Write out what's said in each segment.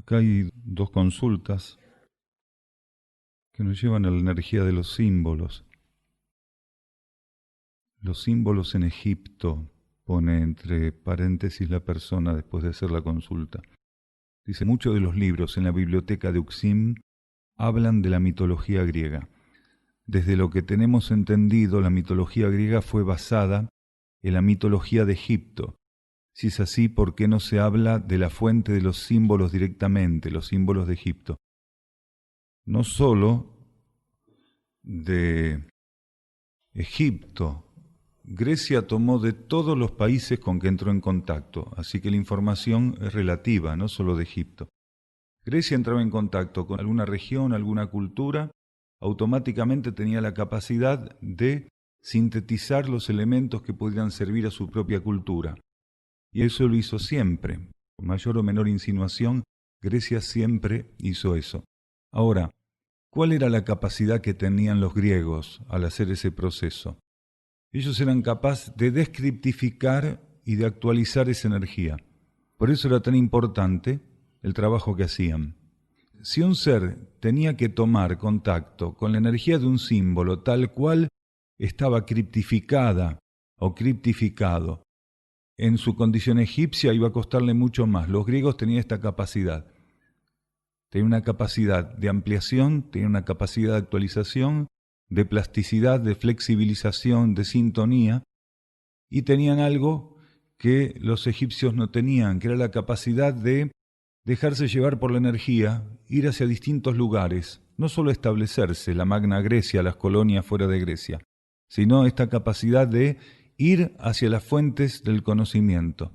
Acá hay dos consultas que nos llevan a la energía de los símbolos. Los símbolos en Egipto, pone entre paréntesis la persona después de hacer la consulta. Dice, muchos de los libros en la biblioteca de Uxim hablan de la mitología griega. Desde lo que tenemos entendido, la mitología griega fue basada en la mitología de Egipto. Si es así, ¿por qué no se habla de la fuente de los símbolos directamente, los símbolos de Egipto? No solo de Egipto, Grecia tomó de todos los países con que entró en contacto, así que la información es relativa, no solo de Egipto. Grecia entraba en contacto con alguna región, alguna cultura, automáticamente tenía la capacidad de sintetizar los elementos que podían servir a su propia cultura. Y eso lo hizo siempre. Con mayor o menor insinuación, Grecia siempre hizo eso. Ahora, ¿cuál era la capacidad que tenían los griegos al hacer ese proceso? Ellos eran capaces de descriptificar y de actualizar esa energía. Por eso era tan importante el trabajo que hacían. Si un ser tenía que tomar contacto con la energía de un símbolo tal cual estaba criptificada o criptificado, en su condición egipcia iba a costarle mucho más. Los griegos tenían esta capacidad. Tenían una capacidad de ampliación, tenían una capacidad de actualización, de plasticidad, de flexibilización, de sintonía, y tenían algo que los egipcios no tenían, que era la capacidad de dejarse llevar por la energía, ir hacia distintos lugares, no solo establecerse, la Magna Grecia, las colonias fuera de Grecia, sino esta capacidad de ir hacia las fuentes del conocimiento.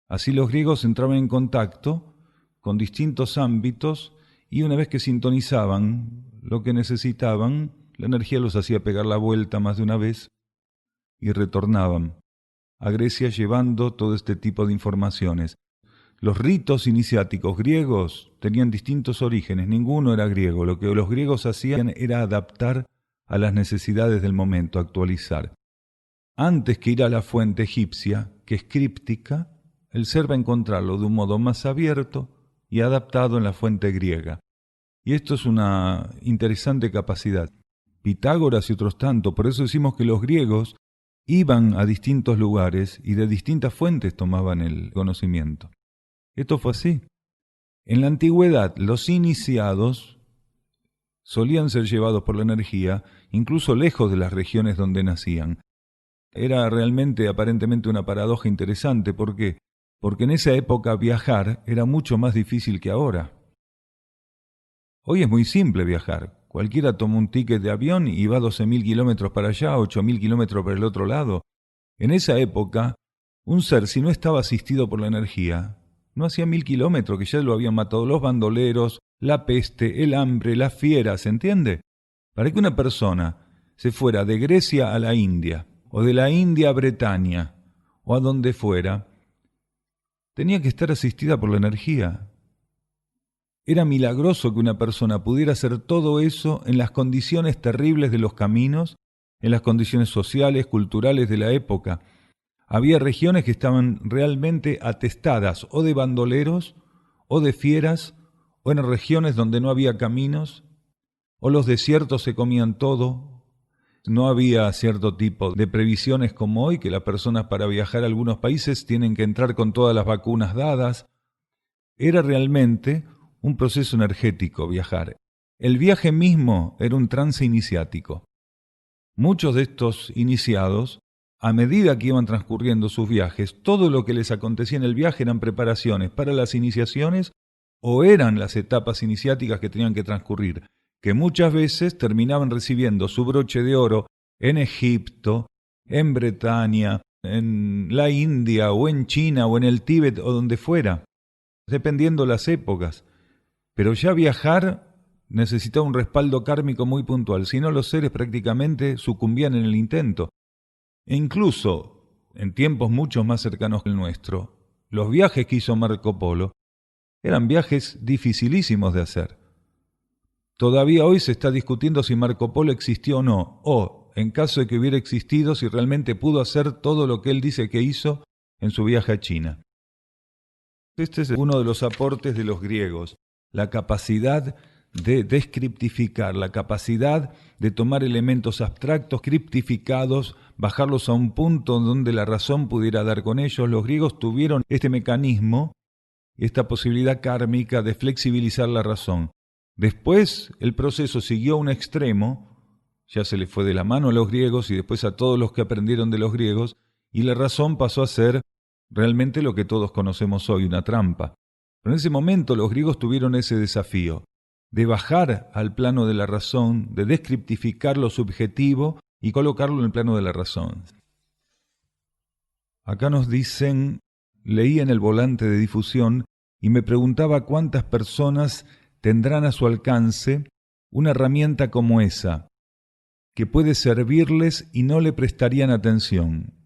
Así los griegos entraban en contacto con distintos ámbitos y una vez que sintonizaban lo que necesitaban, la energía los hacía pegar la vuelta más de una vez y retornaban a Grecia llevando todo este tipo de informaciones. Los ritos iniciáticos griegos tenían distintos orígenes, ninguno era griego. Lo que los griegos hacían era adaptar a las necesidades del momento, actualizar. Antes que ir a la fuente egipcia, que es críptica, el ser va a encontrarlo de un modo más abierto y adaptado en la fuente griega. Y esto es una interesante capacidad. Pitágoras y otros tanto, por eso decimos que los griegos iban a distintos lugares y de distintas fuentes tomaban el conocimiento. Esto fue así. En la antigüedad, los iniciados solían ser llevados por la energía, incluso lejos de las regiones donde nacían. Era realmente, aparentemente, una paradoja interesante. ¿Por qué? Porque en esa época viajar era mucho más difícil que ahora. Hoy es muy simple viajar. Cualquiera toma un ticket de avión y va 12.000 kilómetros para allá, 8.000 kilómetros para el otro lado. En esa época, un ser, si no estaba asistido por la energía, no hacía 1.000 kilómetros, que ya lo habían matado los bandoleros, la peste, el hambre, las fieras, ¿entiende? Para que una persona se fuera de Grecia a la India, o de la India a Bretaña, o a donde fuera, tenía que estar asistida por la energía. Era milagroso que una persona pudiera hacer todo eso en las condiciones terribles de los caminos, en las condiciones sociales, culturales de la época. Había regiones que estaban realmente atestadas o de bandoleros, o de fieras, o en regiones donde no había caminos, o los desiertos se comían todo. No había cierto tipo de previsiones como hoy, que las personas para viajar a algunos países tienen que entrar con todas las vacunas dadas. Era realmente un proceso energético viajar. El viaje mismo era un trance iniciático. Muchos de estos iniciados, a medida que iban transcurriendo sus viajes, todo lo que les acontecía en el viaje eran preparaciones para las iniciaciones o eran las etapas iniciáticas que tenían que transcurrir, que muchas veces terminaban recibiendo su broche de oro en Egipto, en Bretaña, en la India o en China o en el Tíbet o donde fuera, dependiendo las épocas. Pero ya viajar necesitaba un respaldo kármico muy puntual, si no los seres prácticamente sucumbían en el intento. E incluso, en tiempos mucho más cercanos que el nuestro, los viajes que hizo Marco Polo eran viajes dificilísimos de hacer. Todavía hoy se está discutiendo si Marco Polo existió o no, o, en caso de que hubiera existido, si realmente pudo hacer todo lo que él dice que hizo en su viaje a China. Este es uno de los aportes de los griegos, la capacidad de descriptificar, la capacidad de tomar elementos abstractos, criptificados, bajarlos a un punto donde la razón pudiera dar con ellos. Los griegos tuvieron este mecanismo, esta posibilidad kármica de flexibilizar la razón. Después el proceso siguió a un extremo, ya se le fue de la mano a los griegos y después a todos los que aprendieron de los griegos, y la razón pasó a ser realmente lo que todos conocemos hoy, una trampa. Pero en ese momento los griegos tuvieron ese desafío de bajar al plano de la razón, de descriptificar lo subjetivo y colocarlo en el plano de la razón. Acá nos dicen, leí en el volante de difusión y me preguntaba cuántas personas tendrán a su alcance una herramienta como esa, que puede servirles y no le prestarían atención.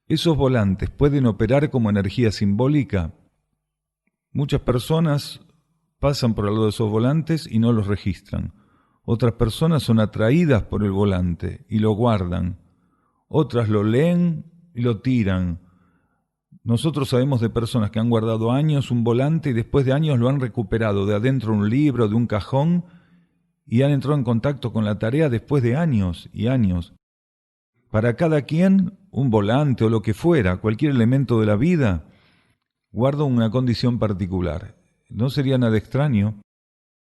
¿Esos volantes pueden operar como energía simbólica? Muchas personas pasan por al lado de esos volantes y no los registran. Otras personas son atraídas por el volante y lo guardan. Otras lo leen y lo tiran. Nosotros sabemos de personas que han guardado años un volante y después de años lo han recuperado de adentro de un libro, de un cajón, y han entrado en contacto con la tarea después de años y años. Para cada quien, un volante o lo que fuera, cualquier elemento de la vida, guarda una condición particular. No sería nada extraño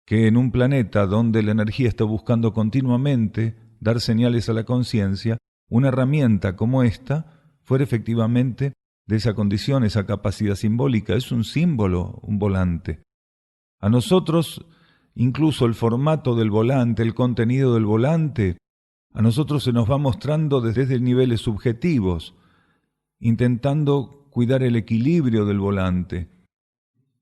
que en un planeta donde la energía está buscando continuamente dar señales a la conciencia, una herramienta como esta fuera efectivamente de esa condición, esa capacidad simbólica. Es un símbolo, un volante. A nosotros, incluso el formato del volante, el contenido del volante, a nosotros se nos va mostrando desde niveles subjetivos, intentando cuidar el equilibrio del volante,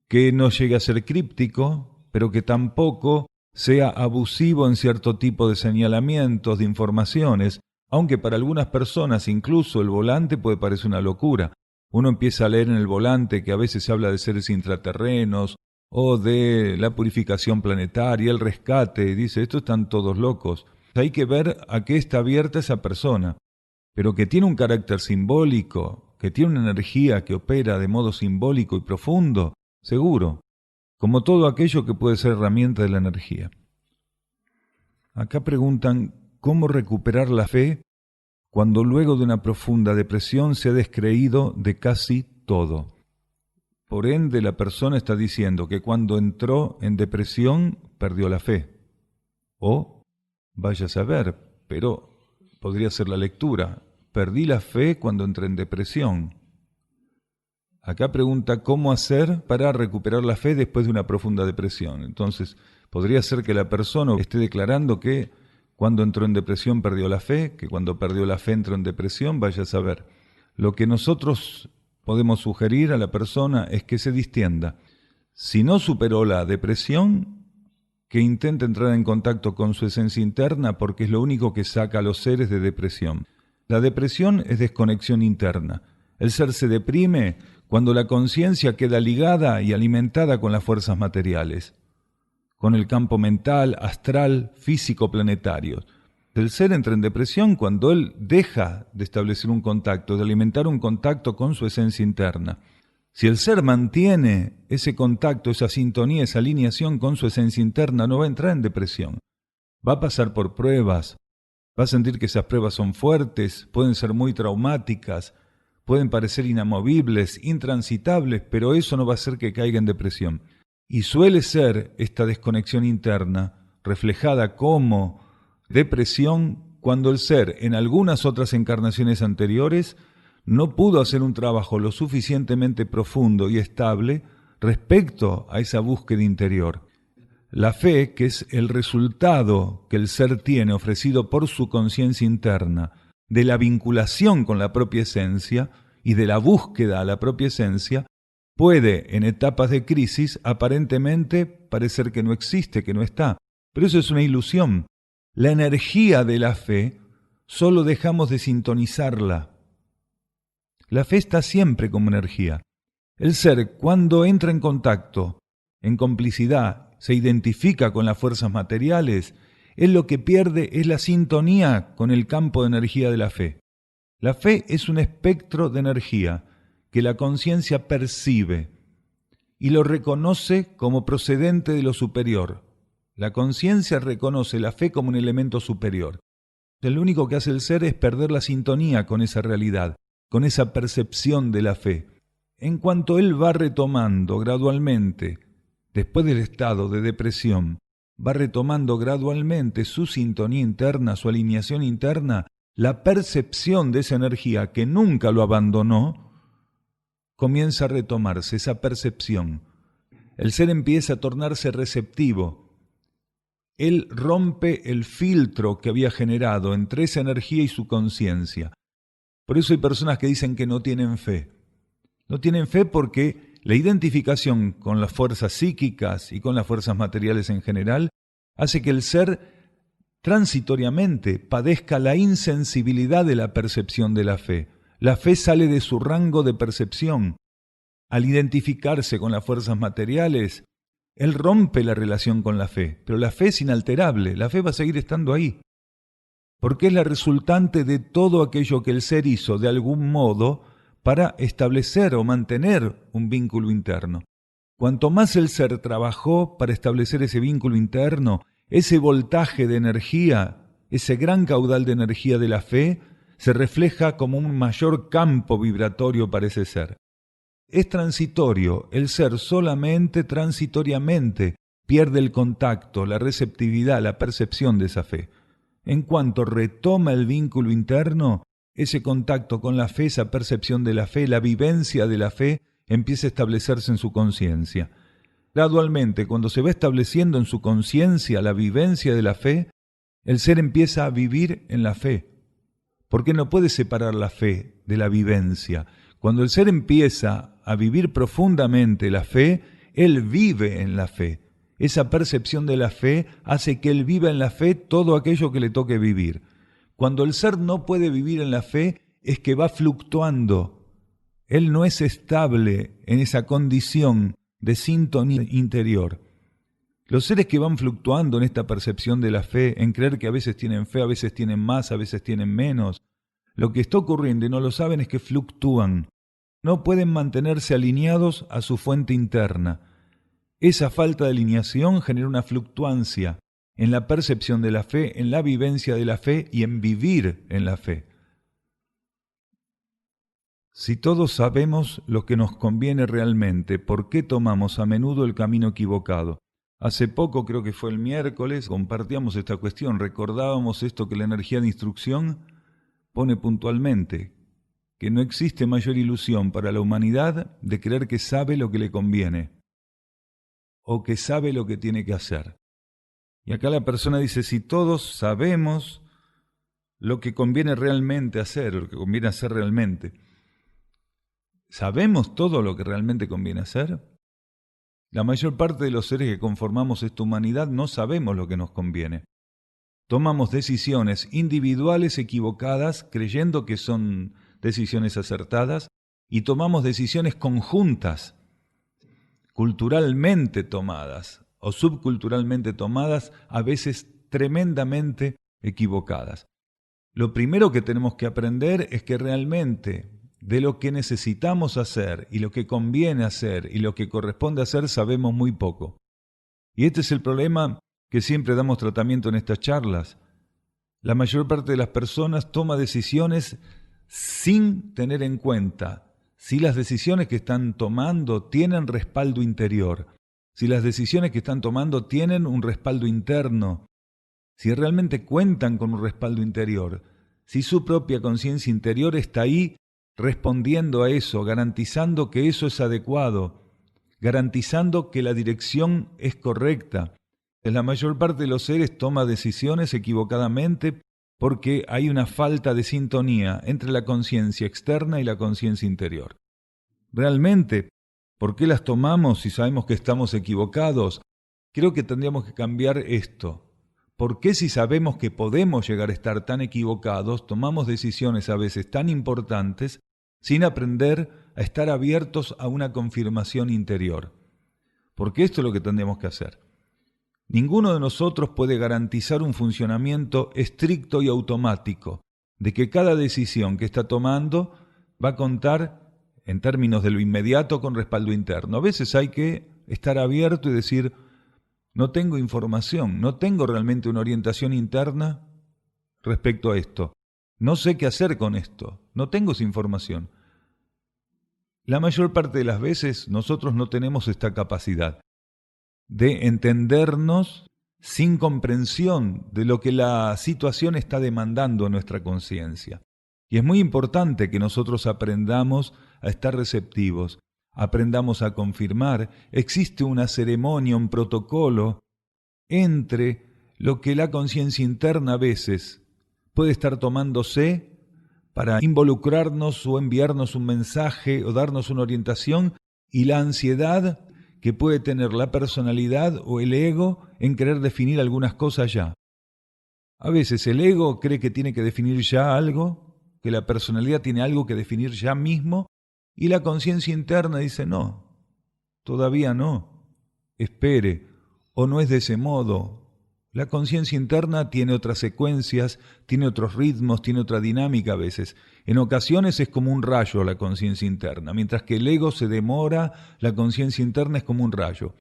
que no llegue a ser críptico, pero que tampoco sea abusivo en cierto tipo de señalamientos, de informaciones, aunque para algunas personas incluso el volante puede parecer una locura. Uno empieza a leer en el volante que a veces se habla de seres intraterrenos o de la purificación planetaria, el rescate, y dice, estos están todos locos. Hay que ver a qué está abierta esa persona, pero que tiene un carácter simbólico, que tiene una energía que opera de modo simbólico y profundo, seguro, como todo aquello que puede ser herramienta de la energía. Acá preguntan, ¿cómo recuperar la fe cuando luego de una profunda depresión se ha descreído de casi todo? Por ende, la persona está diciendo que cuando entró en depresión perdió la fe. O, vaya a saber, pero podría ser la lectura, perdí la fe cuando entré en depresión. Acá pregunta cómo hacer para recuperar la fe después de una profunda depresión. Entonces, podría ser que la persona esté declarando que cuando entró en depresión perdió la fe, que cuando perdió la fe entró en depresión, vaya a saber. Lo que nosotros podemos sugerir a la persona es que se distienda. Si no superó la depresión, que intente entrar en contacto con su esencia interna porque es lo único que saca a los seres de depresión. La depresión es desconexión interna. El ser se deprime cuando la conciencia queda ligada y alimentada con las fuerzas materiales, con el campo mental, astral, físico, planetario. El ser entra en depresión cuando él deja de establecer un contacto, de alimentar un contacto con su esencia interna. Si el ser mantiene ese contacto, esa sintonía, esa alineación con su esencia interna, no va a entrar en depresión. Va a pasar por pruebas, va a sentir que esas pruebas son fuertes, pueden ser muy traumáticas, pueden parecer inamovibles, intransitables, pero eso no va a hacer que caiga en depresión. Y suele ser esta desconexión interna reflejada como depresión cuando el ser en algunas otras encarnaciones anteriores no pudo hacer un trabajo lo suficientemente profundo y estable respecto a esa búsqueda interior. La fe, que es el resultado que el ser tiene ofrecido por su conciencia interna, de la vinculación con la propia esencia y de la búsqueda a la propia esencia, puede, en etapas de crisis, aparentemente parecer que no existe, que no está. Pero eso es una ilusión. La energía de la fe, solo dejamos de sintonizarla. La fe está siempre como energía. El ser, cuando entra en contacto, en complicidad, se identifica con las fuerzas materiales, él lo que pierde es la sintonía con el campo de energía de la fe. La fe es un espectro de energía que la conciencia percibe y lo reconoce como procedente de lo superior. La conciencia reconoce la fe como un elemento superior. Lo único que hace el ser es perder la sintonía con esa realidad, con esa percepción de la fe. En cuanto él va retomando gradualmente, después del estado de depresión, va retomando gradualmente su sintonía interna, su alineación interna, la percepción de esa energía que nunca lo abandonó, comienza a retomarse esa percepción. El ser empieza a tornarse receptivo. Él rompe el filtro que había generado entre esa energía y su conciencia. Por eso hay personas que dicen que no tienen fe. No tienen fe porque la identificación con las fuerzas psíquicas y con las fuerzas materiales en general hace que el ser transitoriamente padezca la insensibilidad de la percepción de la fe. La fe sale de su rango de percepción. Al identificarse con las fuerzas materiales, él rompe la relación con la fe, pero la fe es inalterable, la fe va a seguir estando ahí, porque es la resultante de todo aquello que el ser hizo de algún modo para establecer o mantener un vínculo interno. Cuanto más el ser trabajó para establecer ese vínculo interno, ese voltaje de energía, ese gran caudal de energía de la fe, se refleja como un mayor campo vibratorio para ese ser. Es transitorio, el ser solamente transitoriamente pierde el contacto, la receptividad, la percepción de esa fe. En cuanto retoma el vínculo interno, ese contacto con la fe, esa percepción de la fe, la vivencia de la fe, empieza a establecerse en su conciencia. Gradualmente, cuando se va estableciendo en su conciencia la vivencia de la fe, el ser empieza a vivir en la fe. Porque no puede separar la fe de la vivencia. Cuando el ser empieza a vivir profundamente la fe, él vive en la fe. Esa percepción de la fe hace que él viva en la fe todo aquello que le toque vivir. Cuando el ser no puede vivir en la fe, es que va fluctuando. Él no es estable en esa condición de sintonía interior. Los seres que van fluctuando en esta percepción de la fe, en creer que a veces tienen fe, a veces tienen más, a veces tienen menos, lo que está ocurriendo y no lo saben es que fluctúan. No pueden mantenerse alineados a su fuente interna. Esa falta de alineación genera una fluctuancia en la percepción de la fe, en la vivencia de la fe y en vivir en la fe. Si todos sabemos lo que nos conviene realmente, ¿por qué tomamos a menudo el camino equivocado? Hace poco, creo que fue el miércoles, compartíamos esta cuestión, recordábamos esto que la energía de instrucción pone puntualmente, que no existe mayor ilusión para la humanidad de creer que sabe lo que le conviene o que sabe lo que tiene que hacer. Y acá la persona dice, si todos sabemos lo que conviene realmente hacer, lo que conviene hacer realmente, ¿sabemos todo lo que realmente conviene hacer? La mayor parte de los seres que conformamos esta humanidad no sabemos lo que nos conviene. Tomamos decisiones individuales equivocadas creyendo que son decisiones acertadas y tomamos decisiones conjuntas, culturalmente tomadas o subculturalmente tomadas, a veces tremendamente equivocadas. Lo primero que tenemos que aprender es que realmente de lo que necesitamos hacer y lo que conviene hacer y lo que corresponde hacer sabemos muy poco. Y este es el problema que siempre damos tratamiento en estas charlas. La mayor parte de las personas toma decisiones sin tener en cuenta si las decisiones que están tomando tienen respaldo interior, si las decisiones que están tomando tienen un respaldo interno, si realmente cuentan con un respaldo interior, si su propia conciencia interior está ahí respondiendo a eso, garantizando que eso es adecuado, garantizando que la dirección es correcta. La mayor parte de los seres toma decisiones equivocadamente porque hay una falta de sintonía entre la conciencia externa y la conciencia interior. Realmente, ¿por qué las tomamos si sabemos que estamos equivocados? Creo que tendríamos que cambiar esto. ¿Por qué si sabemos que podemos llegar a estar tan equivocados, tomamos decisiones a veces tan importantes sin aprender a estar abiertos a una confirmación interior? Porque esto es lo que tendríamos que hacer. Ninguno de nosotros puede garantizar un funcionamiento estricto y automático, de que cada decisión que está tomando va a contar en términos de lo inmediato con respaldo interno. A veces hay que estar abierto y decir, no tengo información, no tengo realmente una orientación interna respecto a esto. No sé qué hacer con esto, no tengo esa información. La mayor parte de las veces nosotros no tenemos esta capacidad de entendernos sin comprensión de lo que la situación está demandando a nuestra conciencia. Y es muy importante que nosotros aprendamos a estar receptivos, aprendamos a confirmar. Existe una ceremonia, un protocolo entre lo que la conciencia interna a veces puede estar tomándose para involucrarnos o enviarnos un mensaje o darnos una orientación, y la ansiedad que puede tener la personalidad o el ego en querer definir algunas cosas ya. A veces el ego cree que tiene que definir ya algo, que la personalidad tiene algo que definir ya mismo, y la conciencia interna dice no, todavía no, espere, o no es de ese modo. La conciencia interna tiene otras secuencias, tiene otros ritmos, tiene otra dinámica a veces. En ocasiones es como un rayo la conciencia interna, mientras que el ego se demora, la conciencia interna es como un rayo.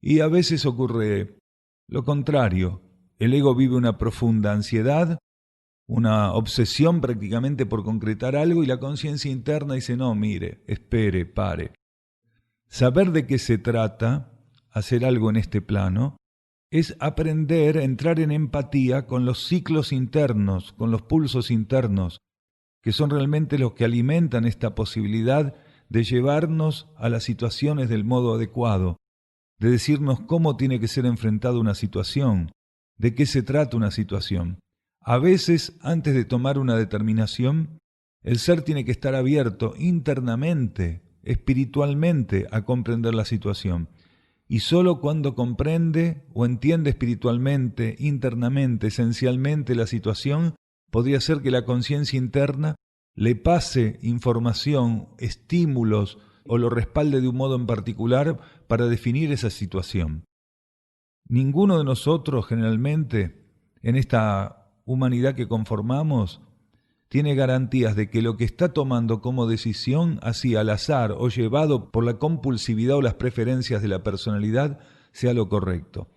Y a veces ocurre lo contrario. El ego vive una profunda ansiedad, una obsesión prácticamente por concretar algo, y la conciencia interna dice, no, mire, espere, pare. Saber de qué se trata, hacer algo en este plano, es aprender a entrar en empatía con los ciclos internos, con los pulsos internos, que son realmente los que alimentan esta posibilidad de llevarnos a las situaciones del modo adecuado, de decirnos cómo tiene que ser enfrentada una situación, de qué se trata una situación. A veces, antes de tomar una determinación, el ser tiene que estar abierto internamente, espiritualmente, a comprender la situación. Y sólo cuando comprende o entiende espiritualmente, internamente, esencialmente la situación, podría ser que la conciencia interna le pase información, estímulos o lo respalde de un modo en particular para definir esa situación. Ninguno de nosotros generalmente en esta humanidad que conformamos tiene garantías de que lo que está tomando como decisión, así al azar o llevado por la compulsividad o las preferencias de la personalidad, sea lo correcto.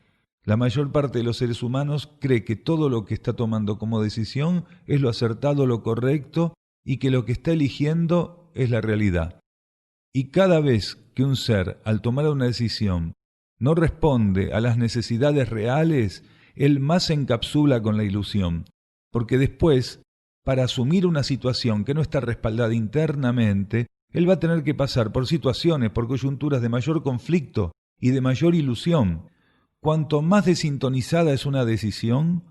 La mayor parte de los seres humanos cree que todo lo que está tomando como decisión es lo acertado, lo correcto, y que lo que está eligiendo es la realidad. Y cada vez que un ser, al tomar una decisión, no responde a las necesidades reales, él más se encapsula con la ilusión, porque después, para asumir una situación que no está respaldada internamente, él va a tener que pasar por situaciones, por coyunturas de mayor conflicto y de mayor ilusión. Cuanto más desintonizada es una decisión,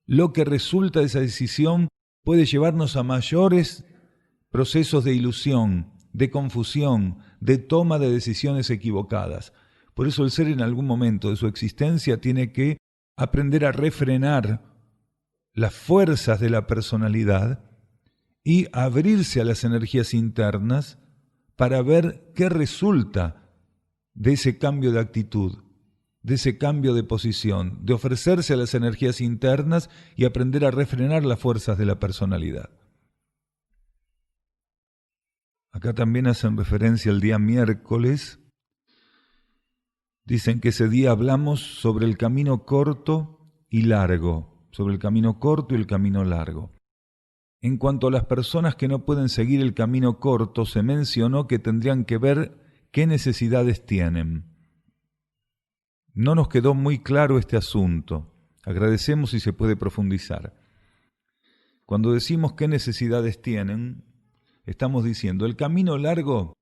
lo que resulta de esa decisión puede llevarnos a mayores procesos de ilusión, de confusión, de toma de decisiones equivocadas. Por eso el ser en algún momento de su existencia tiene que aprender a refrenar las fuerzas de la personalidad y abrirse a las energías internas para ver qué resulta de ese cambio de actitud, de ese cambio de posición, de ofrecerse a las energías internas y aprender a refrenar las fuerzas de la personalidad. Acá también hacen referencia al día miércoles. Dicen que ese día hablamos sobre el camino corto y largo, sobre el camino corto y el camino largo. En cuanto a las personas que no pueden seguir el camino corto, se mencionó que tendrían que ver qué necesidades tienen. No nos quedó muy claro este asunto. Agradecemos si se puede profundizar. Cuando decimos qué necesidades tienen, estamos diciendo el camino largo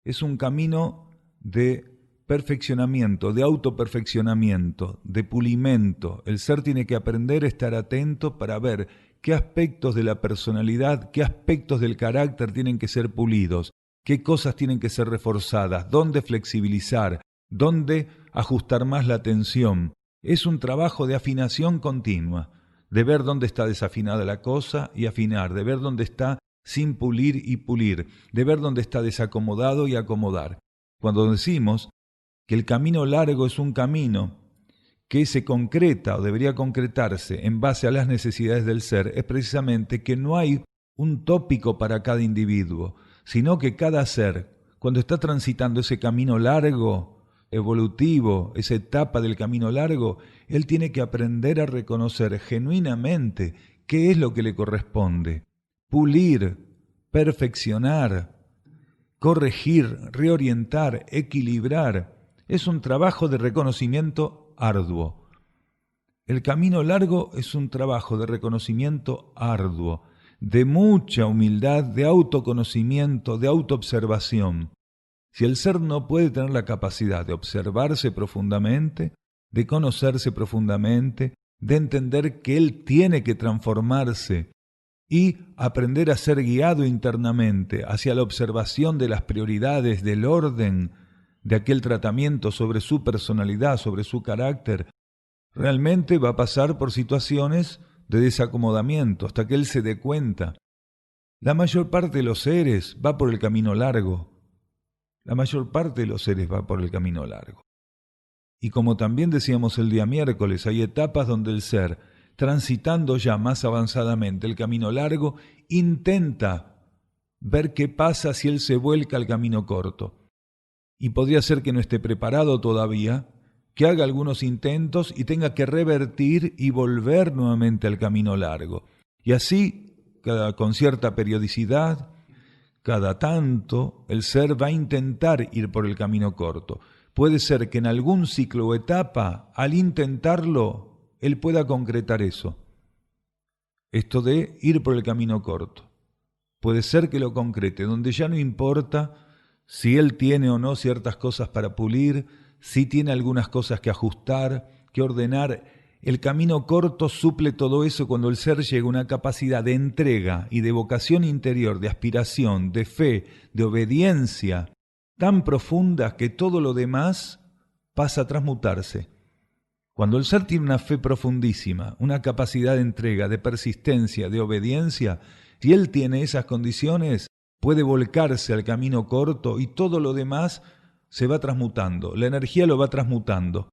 es un camino de perfeccionamiento, de autoperfeccionamiento, de pulimento. El ser tiene que aprender a estar atento para ver qué aspectos de la personalidad, qué aspectos del carácter tienen que ser pulidos, qué cosas tienen que ser reforzadas, dónde flexibilizar, dónde ajustar más la atención. Es un trabajo de afinación continua, de ver dónde está desafinada la cosa y afinar, de ver dónde está sin pulir y pulir, de ver dónde está desacomodado y acomodar. Cuando decimos que el camino largo es un camino que se concreta o debería concretarse en base a las necesidades del ser, es precisamente que no hay un tópico para cada individuo, sino que cada ser, cuando está transitando ese camino largo, evolutivo, esa etapa del camino largo, él tiene que aprender a reconocer genuinamente qué es lo que le corresponde, pulir, perfeccionar, corregir, reorientar, equilibrar. Es un trabajo de reconocimiento arduo. El camino largo es un trabajo de reconocimiento arduo, de mucha humildad, de autoconocimiento, de autoobservación. Si el ser no puede tener la capacidad de observarse profundamente, de conocerse profundamente, de entender que él tiene que transformarse y aprender a ser guiado internamente hacia la observación de las prioridades, del orden, de aquel tratamiento sobre su personalidad, sobre su carácter, realmente va a pasar por situaciones de desacomodamiento hasta que él se dé cuenta. La mayor parte de los seres va por el camino largo. La mayor parte de los seres va por el camino largo. Y como también decíamos el día miércoles, hay etapas donde el ser, transitando ya más avanzadamente el camino largo, intenta ver qué pasa si él se vuelca al camino corto. Y podría ser que no esté preparado todavía, que haga algunos intentos y tenga que revertir y volver nuevamente al camino largo. Y así, con cierta periodicidad, cada tanto, el ser va a intentar ir por el camino corto. Puede ser que en algún ciclo o etapa, al intentarlo, él pueda concretar eso. Esto de ir por el camino corto. Puede ser que lo concrete, donde ya no importa si él tiene o no ciertas cosas para pulir, si tiene algunas cosas que ajustar, que ordenar. El camino corto suple todo eso cuando el ser llega a una capacidad de entrega y de vocación interior, de aspiración, de fe, de obediencia, tan profunda que todo lo demás pasa a transmutarse. Cuando el ser tiene una fe profundísima, una capacidad de entrega, de persistencia, de obediencia, si él tiene esas condiciones, puede volcarse al camino corto y todo lo demás se va transmutando, la energía lo va transmutando.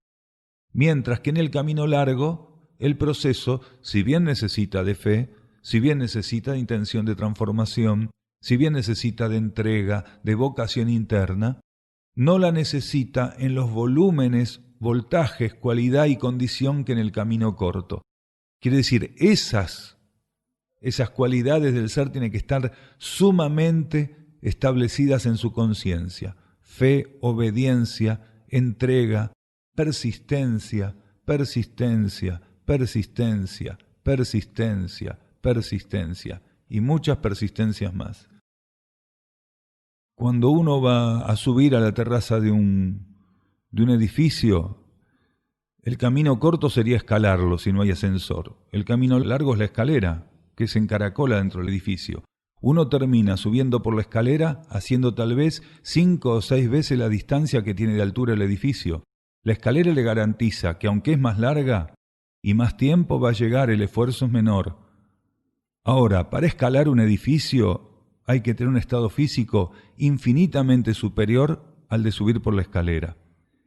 Mientras que en el camino largo, el proceso, si bien necesita de fe, si bien necesita de intención de transformación, si bien necesita de entrega, de vocación interna, no la necesita en los volúmenes, voltajes, cualidad y condición que en el camino corto. Quiere decir, esas cualidades del ser tienen que estar sumamente establecidas en su conciencia. Fe, obediencia, entrega, persistencia, persistencia, persistencia, persistencia, persistencia y muchas persistencias más. Cuando uno va a subir a la terraza de un edificio, el camino corto sería escalarlo si no hay ascensor. El camino largo es la escalera, que se encaracola dentro del edificio. Uno termina subiendo por la escalera haciendo tal vez 5 o 6 veces la distancia que tiene de altura el edificio. La escalera le garantiza que aunque es más larga y más tiempo va a llegar, el esfuerzo es menor. Ahora, para escalar un edificio hay que tener un estado físico infinitamente superior al de subir por la escalera.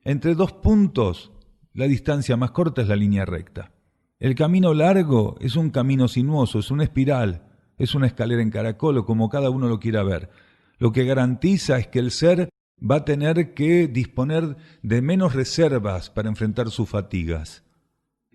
Entre 2 puntos, la distancia más corta es la línea recta. El camino largo es un camino sinuoso, es una espiral, es una escalera en caracol o como cada uno lo quiera ver. Lo que garantiza es que el ser va a tener que disponer de menos reservas para enfrentar sus fatigas.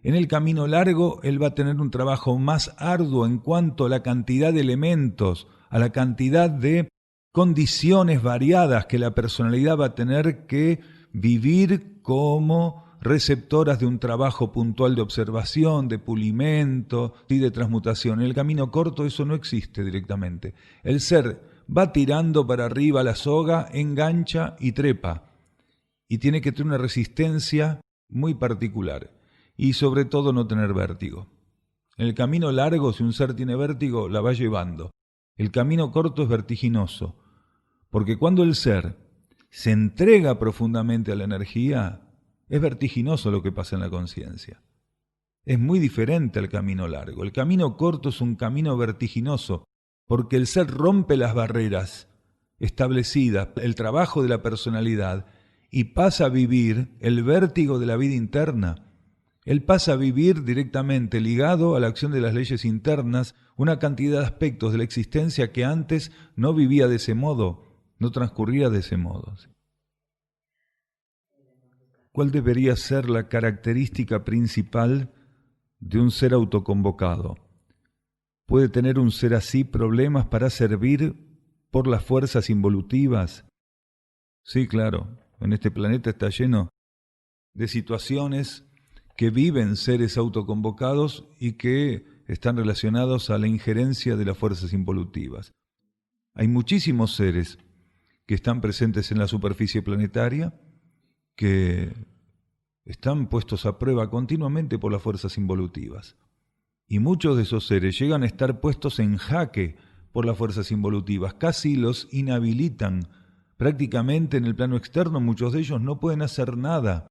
En el camino largo, él va a tener un trabajo más arduo en cuanto a la cantidad de elementos, a la cantidad de condiciones variadas que la personalidad va a tener que vivir como receptoras de un trabajo puntual de observación, de pulimento y de transmutación. En el camino corto eso no existe directamente. El ser va tirando para arriba la soga, engancha y trepa. Y tiene que tener una resistencia muy particular. Y sobre todo no tener vértigo. En el camino largo, si un ser tiene vértigo, la va llevando. El camino corto es vertiginoso. Porque cuando el ser se entrega profundamente a la energía, es vertiginoso lo que pasa en la conciencia. Es muy diferente al camino largo. El camino corto es un camino vertiginoso, porque el ser rompe las barreras establecidas, el trabajo de la personalidad, y pasa a vivir el vértigo de la vida interna. Él pasa a vivir directamente ligado a la acción de las leyes internas, una cantidad de aspectos de la existencia que antes no vivía de ese modo, no transcurría de ese modo. ¿Cuál debería ser la característica principal de un ser autoconvocado? ¿Puede tener un ser así problemas para servir por las fuerzas involutivas? Sí, claro, en este planeta está lleno de situaciones que viven seres autoconvocados y que están relacionados a la injerencia de las fuerzas involutivas. Hay muchísimos seres que están presentes en la superficie planetaria, que están puestos a prueba continuamente por las fuerzas involutivas. Y muchos de esos seres llegan a estar puestos en jaque por las fuerzas involutivas, casi los inhabilitan. Prácticamente en el plano externo muchos de ellos no pueden hacer nada,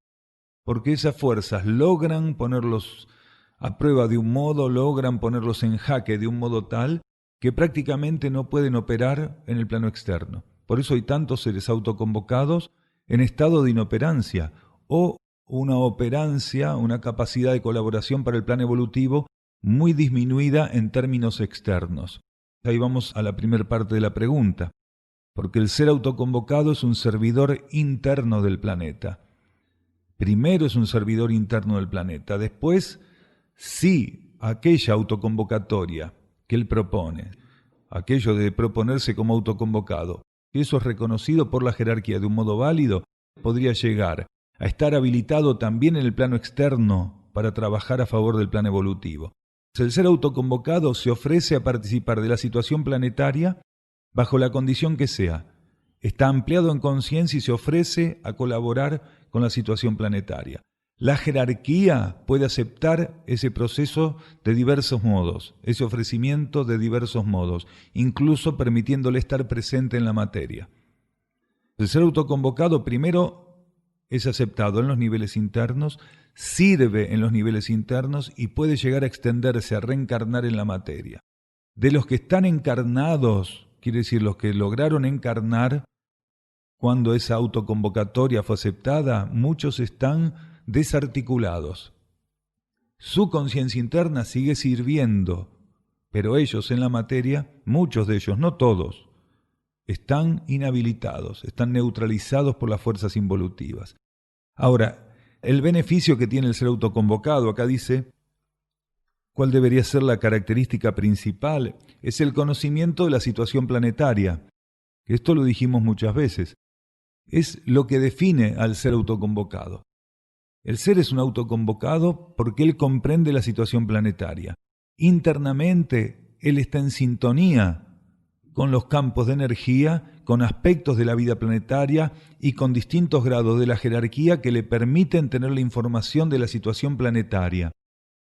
porque esas fuerzas logran ponerlos a prueba de un modo, logran ponerlos en jaque de un modo tal que prácticamente no pueden operar en el plano externo. Por eso hay tantos seres autoconvocados en estado de inoperancia o una operancia, una capacidad de colaboración para el plano evolutivo muy disminuida en términos externos. Ahí vamos a la primera parte de la pregunta, porque el ser autoconvocado es un servidor interno del planeta. Primero es un servidor interno del planeta, después sí aquella autoconvocatoria que él propone, aquello de proponerse como autoconvocado, que eso es reconocido por la jerarquía de un modo válido, podría llegar a estar habilitado también en el plano externo para trabajar a favor del plano evolutivo. El ser autoconvocado se ofrece a participar de la situación planetaria bajo la condición que sea. Está ampliado en conciencia y se ofrece a colaborar con la situación planetaria. La jerarquía puede aceptar ese proceso de diversos modos, ese ofrecimiento de diversos modos, incluso permitiéndole estar presente en la materia. El ser autoconvocado primero es aceptado en los niveles internos, sirve en los niveles internos y puede llegar a extenderse, a reencarnar en la materia. De los que están encarnados, quiere decir los que lograron encarnar cuando esa autoconvocatoria fue aceptada, muchos están desarticulados. Su conciencia interna sigue sirviendo, pero ellos en la materia, muchos de ellos, no todos, están inhabilitados, están neutralizados por las fuerzas involutivas. Ahora, el beneficio que tiene el ser autoconvocado, acá dice, ¿cuál debería ser la característica principal? Es el conocimiento de la situación planetaria. Esto lo dijimos muchas veces. Es lo que define al ser autoconvocado. El ser es un autoconvocado porque él comprende la situación planetaria. Internamente, él está en sintonía con los campos de energía, con aspectos de la vida planetaria y con distintos grados de la jerarquía que le permiten tener la información de la situación planetaria.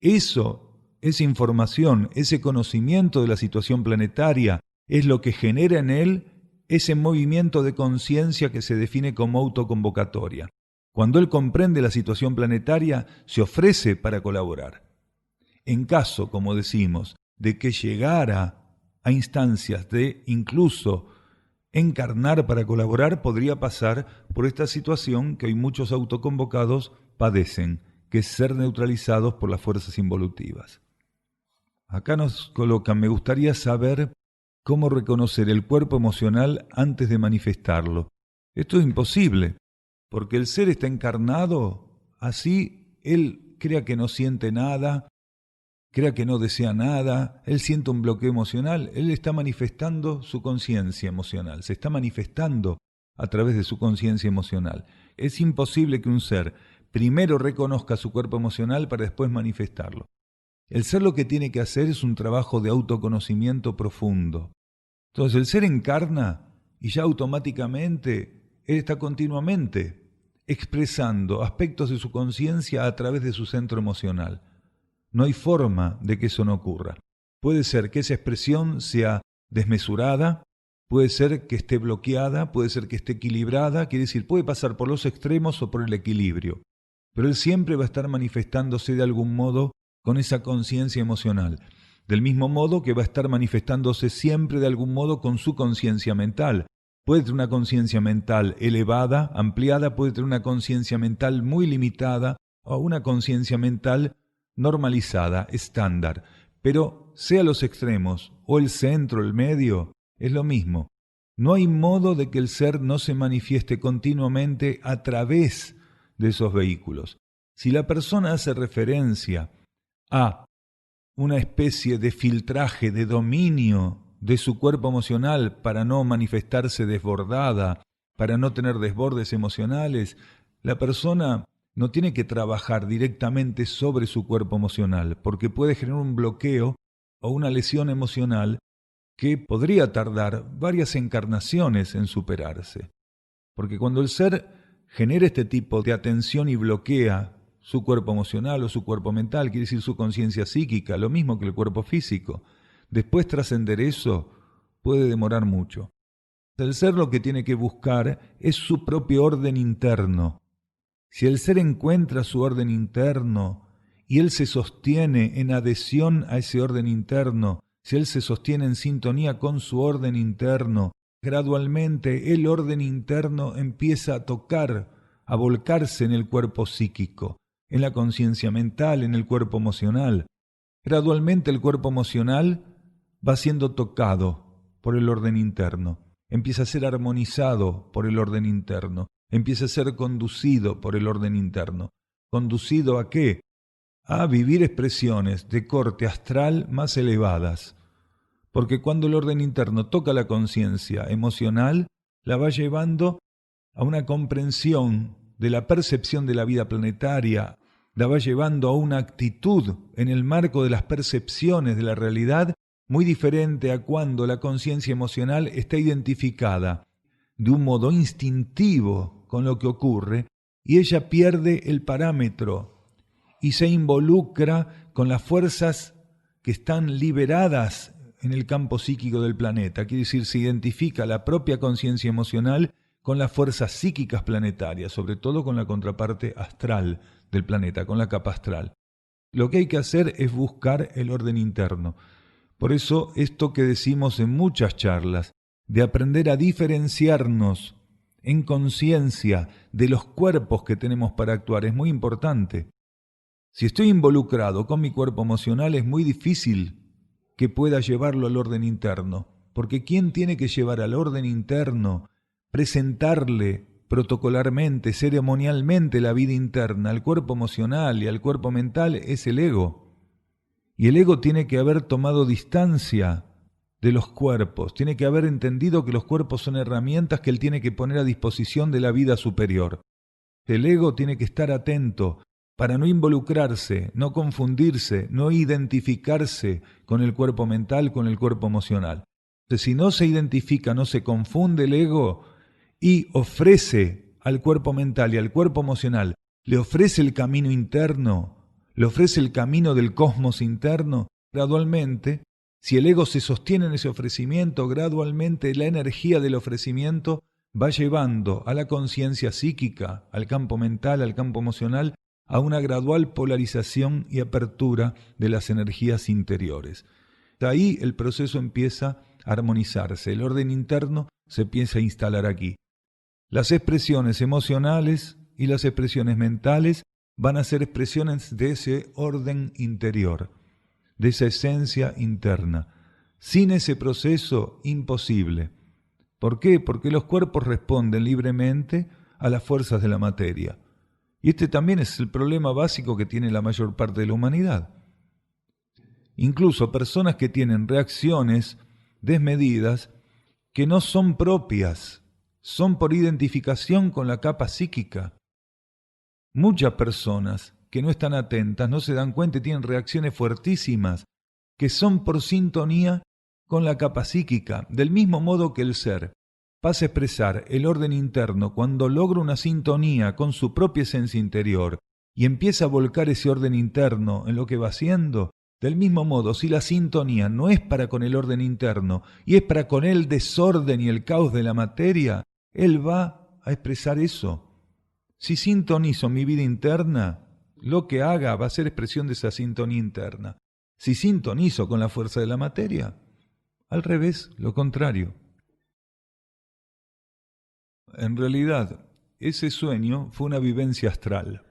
Esa información, ese conocimiento de la situación planetaria es lo que genera en él ese movimiento de conciencia que se define como autoconvocatoria. Cuando él comprende la situación planetaria, se ofrece para colaborar. En caso, como decimos, de que llegara a instancias de incluso encarnar para colaborar, podría pasar por esta situación que hoy muchos autoconvocados padecen, que es ser neutralizados por las fuerzas involutivas. Acá nos colocan, me gustaría saber cómo reconocer el cuerpo emocional antes de manifestarlo. Esto es imposible, porque el ser está encarnado, así él crea que no siente nada, crea que no desea nada, él siente un bloqueo emocional, él está manifestando su conciencia emocional, se está manifestando a través de su conciencia emocional. Es imposible que un ser primero reconozca su cuerpo emocional para después manifestarlo. El ser lo que tiene que hacer es un trabajo de autoconocimiento profundo. Entonces el ser encarna y ya automáticamente él está continuamente expresando aspectos de su conciencia a través de su centro emocional. No hay forma de que eso no ocurra. Puede ser que esa expresión sea desmesurada, puede ser que esté bloqueada, puede ser que esté equilibrada, quiere decir, puede pasar por los extremos o por el equilibrio, pero él siempre va a estar manifestándose de algún modo con esa conciencia emocional, del mismo modo que va a estar manifestándose siempre de algún modo con su conciencia mental. Puede tener una conciencia mental elevada, ampliada, puede tener una conciencia mental muy limitada a una conciencia mental normalizada, estándar. Pero sea los extremos o el centro, el medio, es lo mismo. No hay modo de que el ser no se manifieste continuamente a través de esos vehículos. Si la persona hace referencia a una especie de filtraje, de dominio de su cuerpo emocional para no manifestarse desbordada, para no tener desbordes emocionales, la persona no tiene que trabajar directamente sobre su cuerpo emocional, porque puede generar un bloqueo o una lesión emocional que podría tardar varias encarnaciones en superarse. Porque cuando el ser genera este tipo de atención y bloquea su cuerpo emocional o su cuerpo mental, quiere decir su conciencia psíquica, lo mismo que el cuerpo físico, después trascender eso puede demorar mucho. El ser lo que tiene que buscar es su propio orden interno. Si el ser encuentra su orden interno y él se sostiene en adhesión a ese orden interno, si él se sostiene en sintonía con su orden interno, gradualmente el orden interno empieza a tocar, a volcarse en el cuerpo psíquico, en la conciencia mental, en el cuerpo emocional. Gradualmente el cuerpo emocional va siendo tocado por el orden interno, empieza a ser armonizado por el orden interno, empieza a ser conducido por el orden interno. ¿Conducido a qué? A vivir expresiones de corte astral más elevadas. Porque cuando el orden interno toca la conciencia emocional, la va llevando a una comprensión de la percepción de la vida planetaria, la va llevando a una actitud en el marco de las percepciones de la realidad muy diferente a cuando la conciencia emocional está identificada de un modo instintivo con lo que ocurre y ella pierde el parámetro y se involucra con las fuerzas que están liberadas en el campo psíquico del planeta. Quiere decir, se identifica la propia conciencia emocional con las fuerzas psíquicas planetarias, sobre todo con la contraparte astral del planeta, con la capa astral. Lo que hay que hacer es buscar el orden interno. Por eso esto que decimos en muchas charlas, de aprender a diferenciarnos en conciencia de los cuerpos que tenemos para actuar, es muy importante. Si estoy involucrado con mi cuerpo emocional, es muy difícil que pueda llevarlo al orden interno, porque ¿quién tiene que llevar al orden interno, presentarle protocolarmente, ceremonialmente la vida interna al cuerpo emocional y al cuerpo mental? Es el ego. Y el ego tiene que haber tomado distancia de los cuerpos, tiene que haber entendido que los cuerpos son herramientas que él tiene que poner a disposición de la vida superior. El ego tiene que estar atento para no involucrarse, no confundirse, no identificarse con el cuerpo mental, con el cuerpo emocional. Entonces, si no se identifica, no se confunde el ego y ofrece al cuerpo mental y al cuerpo emocional, le ofrece el camino interno, le ofrece el camino del cosmos interno, gradualmente, si el ego se sostiene en ese ofrecimiento, gradualmente la energía del ofrecimiento va llevando a la conciencia psíquica, al campo mental, al campo emocional, a una gradual polarización y apertura de las energías interiores. De ahí el proceso empieza a armonizarse, el orden interno se empieza a instalar aquí. Las expresiones emocionales y las expresiones mentales van a ser expresiones de ese orden interior, de esa esencia interna. Sin ese proceso, imposible. ¿Por qué? Porque los cuerpos responden libremente a las fuerzas de la materia. Y este también es el problema básico que tiene la mayor parte de la humanidad. Incluso personas que tienen reacciones desmedidas que no son propias, son por identificación con la capa psíquica. Muchas personas que no están atentas, no se dan cuenta y tienen reacciones fuertísimas que son por sintonía con la capa psíquica, del mismo modo que el ser pasa a expresar el orden interno cuando logra una sintonía con su propia esencia interior y empieza a volcar ese orden interno en lo que va haciendo. Del mismo modo, si la sintonía no es para con el orden interno y es para con el desorden y el caos de la materia, él va a expresar eso. Si sintonizo mi vida interna, lo que haga va a ser expresión de esa sintonía interna. Si sintonizo con la fuerza de la materia, al revés, lo contrario. En realidad, ese sueño fue una vivencia astral.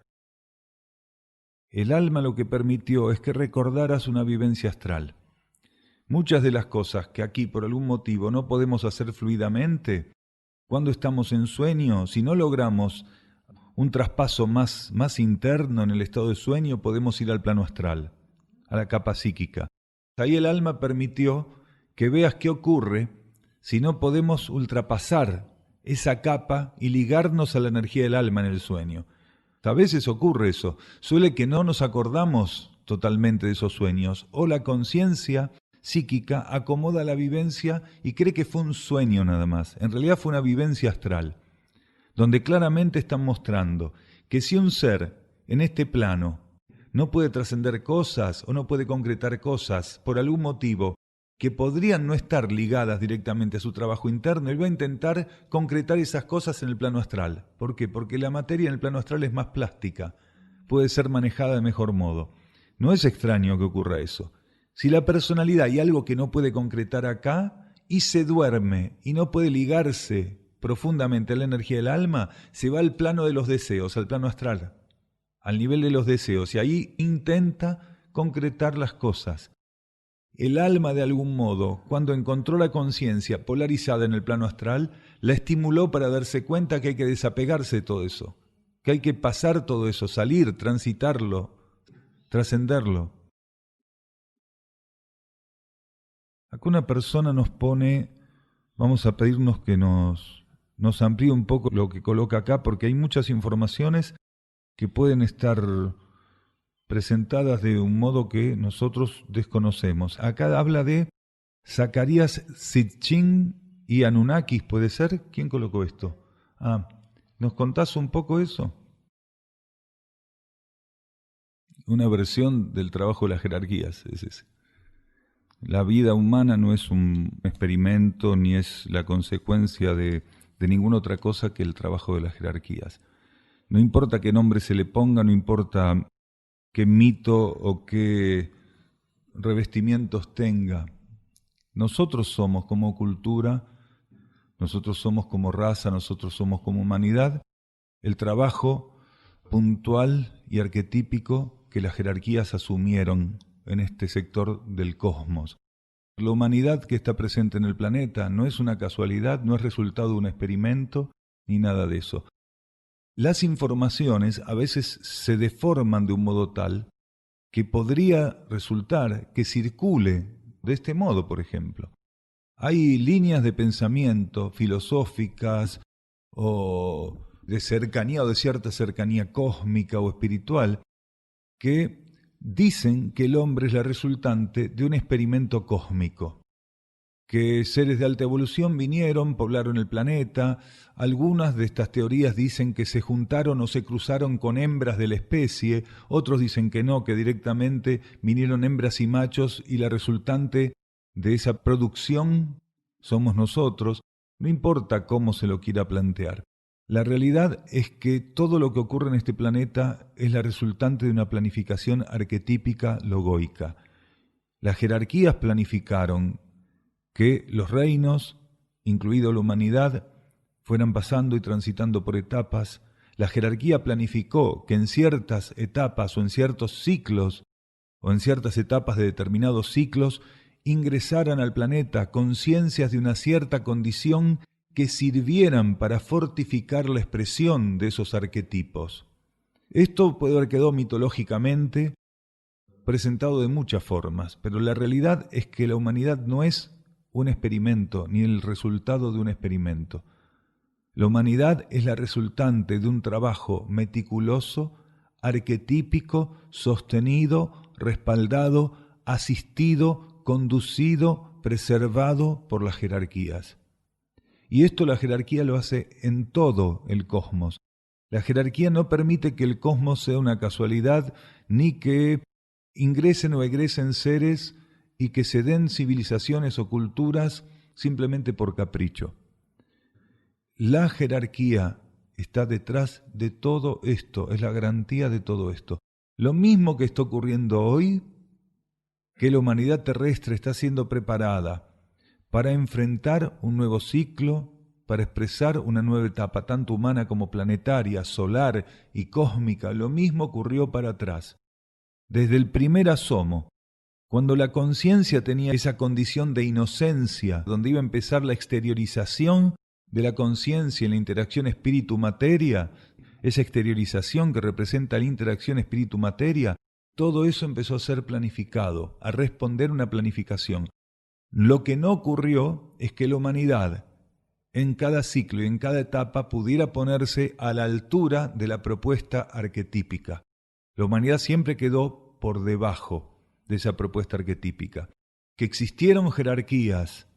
El alma lo que permitió es que recordaras una vivencia astral. Muchas de las cosas que aquí por algún motivo no podemos hacer fluidamente, cuando estamos en sueño, si no logramos un traspaso más interno en el estado de sueño, podemos ir al plano astral, a la capa psíquica. Ahí el alma permitió que veas qué ocurre si no podemos ultrapasar esa capa y ligarnos a la energía del alma en el sueño. A veces ocurre eso, suele que no nos acordamos totalmente de esos sueños, o la conciencia psíquica acomoda la vivencia y cree que fue un sueño nada más. En realidad fue una vivencia astral, donde claramente están mostrando que si un ser en este plano no puede trascender cosas o no puede concretar cosas por algún motivo que podrían no estar ligadas directamente a su trabajo interno, él va a intentar concretar esas cosas en el plano astral. ¿Por qué? Porque la materia en el plano astral es más plástica, puede ser manejada de mejor modo. No es extraño que ocurra eso. Si la personalidad hay algo que no puede concretar acá y se duerme y no puede ligarse profundamente a la energía del alma, se va al plano de los deseos, al plano astral, al nivel de los deseos, y ahí intenta concretar las cosas. El alma, de algún modo, cuando encontró la conciencia polarizada en el plano astral, la estimuló para darse cuenta que hay que desapegarse de todo eso, que hay que pasar todo eso, salir, transitarlo, trascenderlo. Acá una persona nos pone, vamos a pedirnos que nos amplíe un poco lo que coloca acá, porque hay muchas informaciones que pueden estar presentadas de un modo que nosotros desconocemos. Acá habla de Zacarías Sitchin y Anunnakis, ¿puede ser? ¿Quién colocó esto? ¿Nos contás un poco eso? Una versión del trabajo de las jerarquías, es ese. La vida humana no es un experimento ni es la consecuencia de ninguna otra cosa que el trabajo de las jerarquías. No importa qué nombre se le ponga, no importa qué mito o qué revestimientos tenga. Nosotros somos como cultura, nosotros somos como raza, nosotros somos como humanidad, el trabajo puntual y arquetípico que las jerarquías asumieron en este sector del cosmos. La humanidad que está presente en el planeta no es una casualidad, no es resultado de un experimento, ni nada de eso. Las informaciones a veces se deforman de un modo tal que podría resultar que circule de este modo, por ejemplo. Hay líneas de pensamiento filosóficas o de cercanía o de cierta cercanía cósmica o espiritual que dicen que el hombre es la resultante de un experimento cósmico, que seres de alta evolución vinieron, poblaron el planeta. Algunas de estas teorías dicen que se juntaron o se cruzaron con hembras de la especie, otros dicen que no, que directamente vinieron hembras y machos y la resultante de esa producción somos nosotros. No importa cómo se lo quiera plantear. La realidad es que todo lo que ocurre en este planeta es la resultante de una planificación arquetípica logoica. Las jerarquías planificaron que los reinos, incluido la humanidad, fueran pasando y transitando por etapas. La jerarquía planificó que en ciertas etapas o en ciertos ciclos o en ciertas etapas de determinados ciclos ingresaran al planeta conciencias de una cierta condición que sirvieran para fortificar la expresión de esos arquetipos. Esto puede haber quedado mitológicamente presentado de muchas formas, pero la realidad es que la humanidad no es un experimento ni el resultado de un experimento. La humanidad es la resultante de un trabajo meticuloso, arquetípico, sostenido, respaldado, asistido, conducido, preservado por las jerarquías. Y esto la jerarquía lo hace en todo el cosmos. La jerarquía no permite que el cosmos sea una casualidad, ni que ingresen o egresen seres y que se den civilizaciones o culturas simplemente por capricho. La jerarquía está detrás de todo esto, es la garantía de todo esto. Lo mismo que está ocurriendo hoy, que la humanidad terrestre está siendo preparada para enfrentar un nuevo ciclo, para expresar una nueva etapa, tanto humana como planetaria, solar y cósmica. Lo mismo ocurrió para atrás. desde el primer asomo, cuando la conciencia tenía esa condición de inocencia, donde iba a empezar la exteriorización de la conciencia en la interacción espíritu-materia, esa exteriorización que representa la interacción espíritu-materia, todo eso empezó a ser planificado, a responder una planificación. Lo que no ocurrió es que la humanidad, en cada ciclo y en cada etapa, pudiera ponerse a la altura de la propuesta arquetípica. La humanidad siempre quedó por debajo de esa propuesta arquetípica. Que existieron jerarquías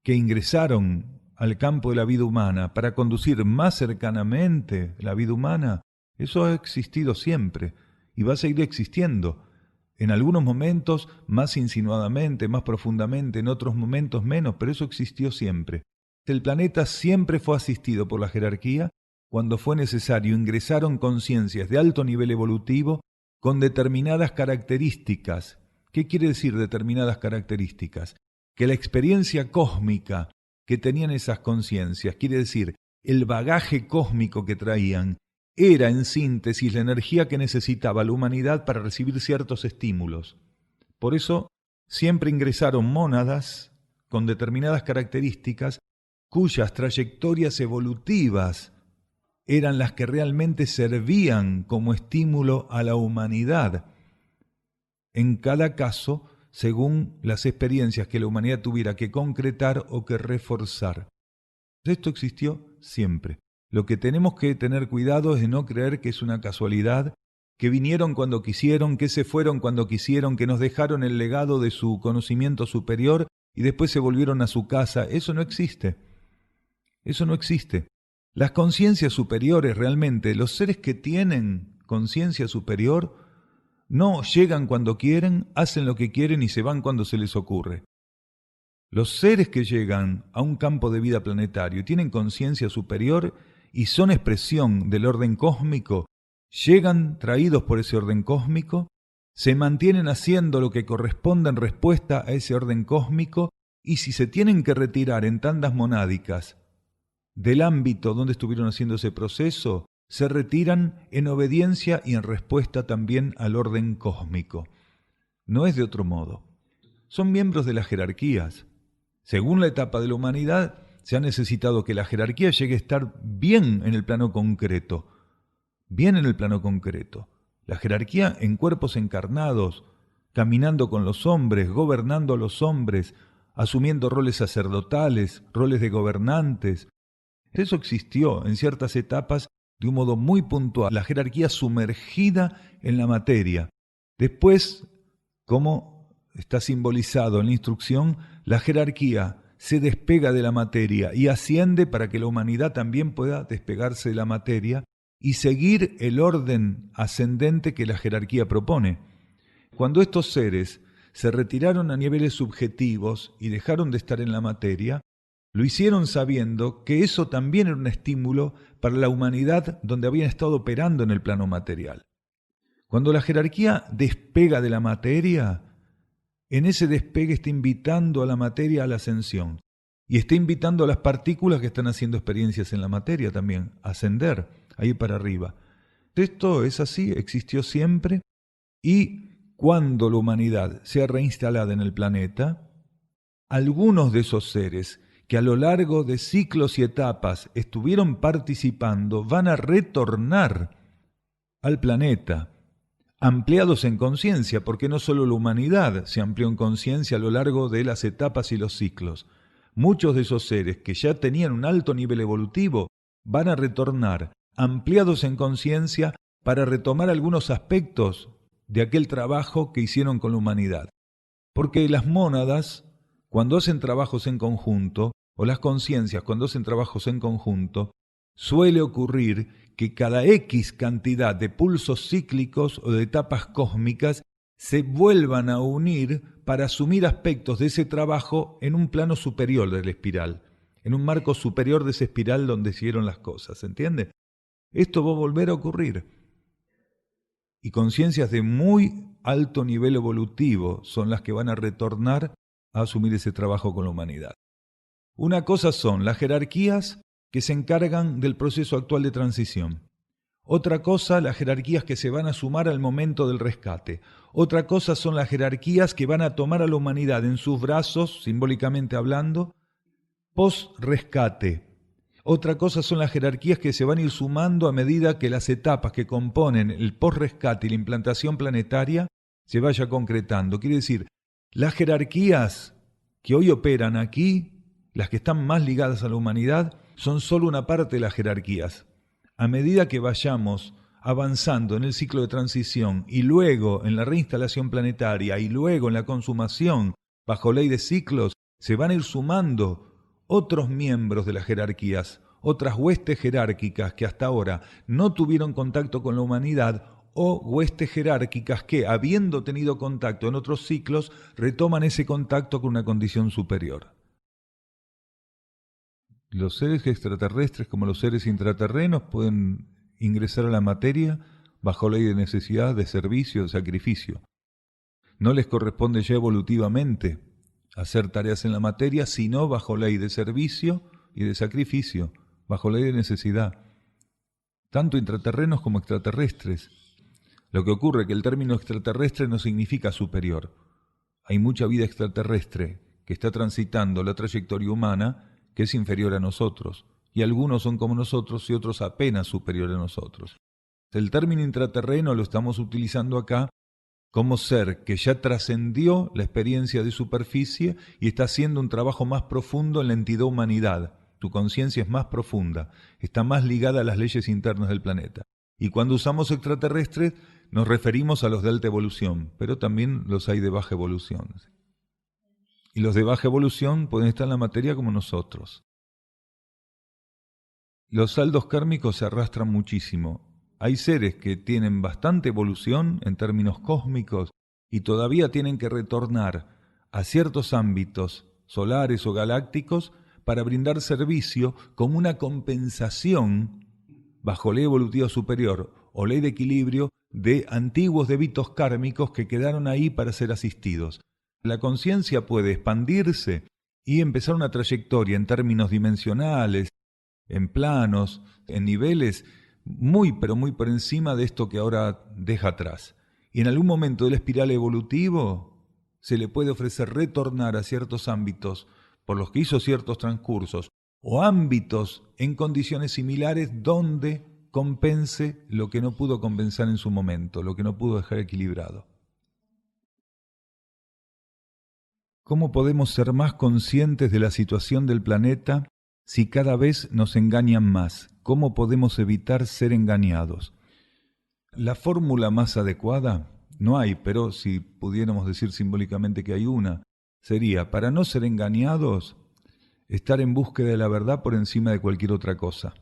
que ingresaron al campo de la vida humana para conducir más cercanamente la vida humana, eso ha existido siempre y va a seguir existiendo. En algunos momentos más insinuadamente, más profundamente, en otros momentos menos, pero eso existió siempre. El planeta siempre fue asistido por la jerarquía. Cuando fue necesario, ingresaron conciencias de alto nivel evolutivo con determinadas características. ¿Qué quiere decir determinadas características? Que la experiencia cósmica que tenían esas conciencias, quiere decir, el bagaje cósmico que traían, era en síntesis la energía que necesitaba la humanidad para recibir ciertos estímulos. Por eso siempre ingresaron mónadas con determinadas características cuyas trayectorias evolutivas eran las que realmente servían como estímulo a la humanidad, en cada caso según las experiencias que la humanidad tuviera que concretar o que reforzar. Esto existió siempre. Lo que tenemos que tener cuidado es de no creer que es una casualidad, que vinieron cuando quisieron, que se fueron cuando quisieron, que nos dejaron el legado de su conocimiento superior y después se volvieron a su casa. Eso no existe. Eso no existe. Las conciencias superiores realmente, los seres que tienen conciencia superior, no llegan cuando quieren, hacen lo que quieren y se van cuando se les ocurre. Los seres que llegan a un campo de vida planetario y tienen conciencia superior y son expresión del orden cósmico, llegan traídos por ese orden cósmico, se mantienen haciendo lo que corresponde en respuesta a ese orden cósmico y si se tienen que retirar en tandas monádicas del ámbito donde estuvieron haciendo ese proceso, se retiran en obediencia y en respuesta también al orden cósmico. No es de otro modo. Son miembros de las jerarquías. Según la etapa de la humanidad, se ha necesitado que la jerarquía llegue a estar bien en el plano concreto. Bien en el plano concreto. La jerarquía en cuerpos encarnados, caminando con los hombres, gobernando a los hombres, asumiendo roles sacerdotales, roles de gobernantes. Eso existió en ciertas etapas de un modo muy puntual, la jerarquía sumergida en la materia. Después, como está simbolizado en la instrucción, la jerarquía se despega de la materia y asciende para que la humanidad también pueda despegarse de la materia y seguir el orden ascendente que la jerarquía propone. Cuando estos seres se retiraron a niveles subjetivos y dejaron de estar en la materia, lo hicieron sabiendo que eso también era un estímulo para la humanidad donde habían estado operando en el plano material. Cuando la jerarquía despega de la materia, en ese despegue está invitando a la materia a la ascensión y está invitando a las partículas que están haciendo experiencias en la materia también a ascender, a ir para arriba. Esto es así, existió siempre y cuando la humanidad sea reinstalada en el planeta, algunos de esos seres que a lo largo de ciclos y etapas estuvieron participando, van a retornar al planeta, ampliados en conciencia, porque no solo la humanidad se amplió en conciencia a lo largo de las etapas y los ciclos. Muchos de esos seres que ya tenían un alto nivel evolutivo van a retornar, ampliados en conciencia, para retomar algunos aspectos de aquel trabajo que hicieron con la humanidad. Porque las mónadas, cuando hacen trabajos en conjunto, o las conciencias cuando hacen trabajos en conjunto, suele ocurrir que cada X cantidad de pulsos cíclicos o de etapas cósmicas se vuelvan a unir para asumir aspectos de ese trabajo en un plano superior de la espiral, en un marco superior de esa espiral donde hicieron las cosas, ¿entiende? Esto va a volver a ocurrir. Y conciencias de muy alto nivel evolutivo son las que van a retornar a asumir ese trabajo con la humanidad. Una cosa son las jerarquías que se encargan del proceso actual de transición. Otra cosa, las jerarquías que se van a sumar al momento del rescate. Otra cosa son las jerarquías que van a tomar a la humanidad en sus brazos, simbólicamente hablando, post-rescate. Otra cosa son las jerarquías que se van a ir sumando a medida que las etapas que componen el post-rescate y la implantación planetaria se vaya concretando. Quiere decir, las jerarquías que hoy operan aquí, las que están más ligadas a la humanidad, son solo una parte de las jerarquías. A medida que vayamos avanzando en el ciclo de transición y luego en la reinstalación planetaria y luego en la consumación bajo ley de ciclos, se van a ir sumando otros miembros de las jerarquías, otras huestes jerárquicas que hasta ahora no tuvieron contacto con la humanidad o huestes jerárquicas que, habiendo tenido contacto en otros ciclos, retoman ese contacto con una condición superior. Los seres extraterrestres como los seres intraterrenos pueden ingresar a la materia bajo ley de necesidad, de servicio, de sacrificio. No les corresponde ya evolutivamente hacer tareas en la materia, sino bajo ley de servicio y de sacrificio, bajo ley de necesidad. Tanto intraterrenos como extraterrestres. Lo que ocurre es que el término extraterrestre no significa superior. Hay mucha vida extraterrestre que está transitando la trayectoria humana que es inferior a nosotros, y algunos son como nosotros y otros apenas superiores a nosotros. El término intraterreno lo estamos utilizando acá como ser que ya trascendió la experiencia de superficie y está haciendo un trabajo más profundo en la entidad humanidad. Tu conciencia es más profunda, está más ligada a las leyes internas del planeta. Y cuando usamos extraterrestres nos referimos a los de alta evolución, pero también los hay de baja evolución. Y los de baja evolución pueden estar en la materia como nosotros. Los saldos kármicos se arrastran muchísimo. Hay seres que tienen bastante evolución en términos cósmicos y todavía tienen que retornar a ciertos ámbitos solares o galácticos para brindar servicio como una compensación bajo ley evolutiva superior o ley de equilibrio de antiguos débitos kármicos que quedaron ahí para ser asistidos. La conciencia puede expandirse y empezar una trayectoria en términos dimensionales, en planos, en niveles muy pero muy por encima de esto que ahora deja atrás. Y en algún momento del espiral evolutivo se le puede ofrecer retornar a ciertos ámbitos por los que hizo ciertos transcursos o ámbitos en condiciones similares donde compense lo que no pudo compensar en su momento, lo que no pudo dejar equilibrado. ¿Cómo podemos ser más conscientes de la situación del planeta si cada vez nos engañan más? ¿Cómo podemos evitar ser engañados? La fórmula más adecuada no hay, pero si pudiéramos decir simbólicamente que hay una, sería, para no ser engañados, estar en búsqueda de la verdad por encima de cualquier otra cosa.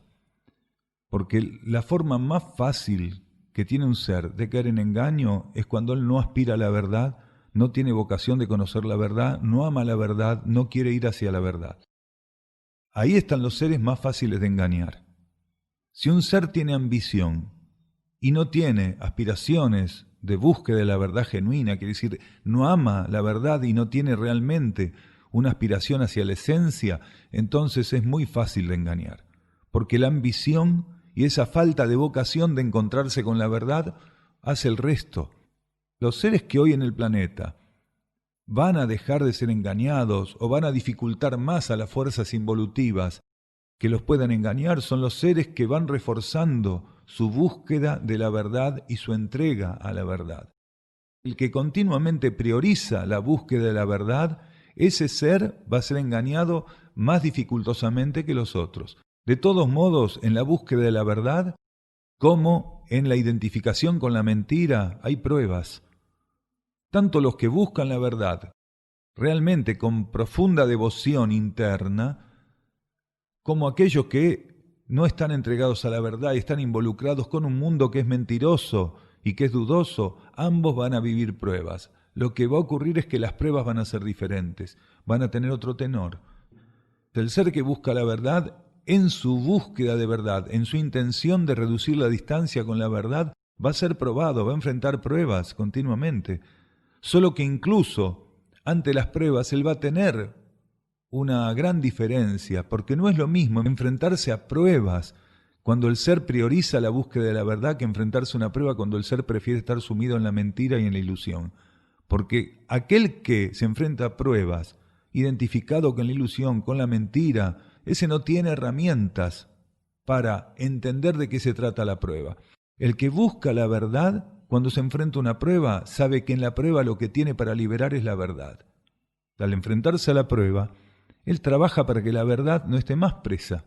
Porque la forma más fácil que tiene un ser de caer en engaño es cuando él no aspira a la verdad, no tiene vocación de conocer la verdad, no ama la verdad, no quiere ir hacia la verdad. Ahí están los seres más fáciles de engañar. Si un ser tiene ambición y no tiene aspiraciones de búsqueda de la verdad genuina, quiere decir, no ama la verdad y no tiene realmente una aspiración hacia la esencia, entonces es muy fácil de engañar. Porque la ambición y esa falta de vocación de encontrarse con la verdad hace el resto. Los seres que hoy en el planeta van a dejar de ser engañados o van a dificultar más a las fuerzas involutivas que los puedan engañar son los seres que van reforzando su búsqueda de la verdad y su entrega a la verdad. El que continuamente prioriza la búsqueda de la verdad, ese ser va a ser engañado más dificultosamente que los otros. De todos modos, en la búsqueda de la verdad, como en la identificación con la mentira, hay pruebas. Tanto los que buscan la verdad realmente con profunda devoción interna, como aquellos que no están entregados a la verdad y están involucrados con un mundo que es mentiroso y que es dudoso, ambos van a vivir pruebas. Lo que va a ocurrir es que las pruebas van a ser diferentes, van a tener otro tenor. El ser que busca la verdad, en su búsqueda de verdad, en su intención de reducir la distancia con la verdad, va a ser probado, va a enfrentar pruebas continuamente. Solo que incluso ante las pruebas él va a tener una gran diferencia, porque no es lo mismo enfrentarse a pruebas cuando el ser prioriza la búsqueda de la verdad que enfrentarse a una prueba, cuando el ser prefiere estar sumido en la mentira y en la ilusión. Porque aquel que se enfrenta a pruebas, identificado con la ilusión, con la mentira, ese no tiene herramientas para entender de qué se trata la prueba. El que busca la verdad, cuando se enfrenta a una prueba, sabe que en la prueba lo que tiene para liberar es la verdad. Al enfrentarse a la prueba, él trabaja para que la verdad no esté más presa.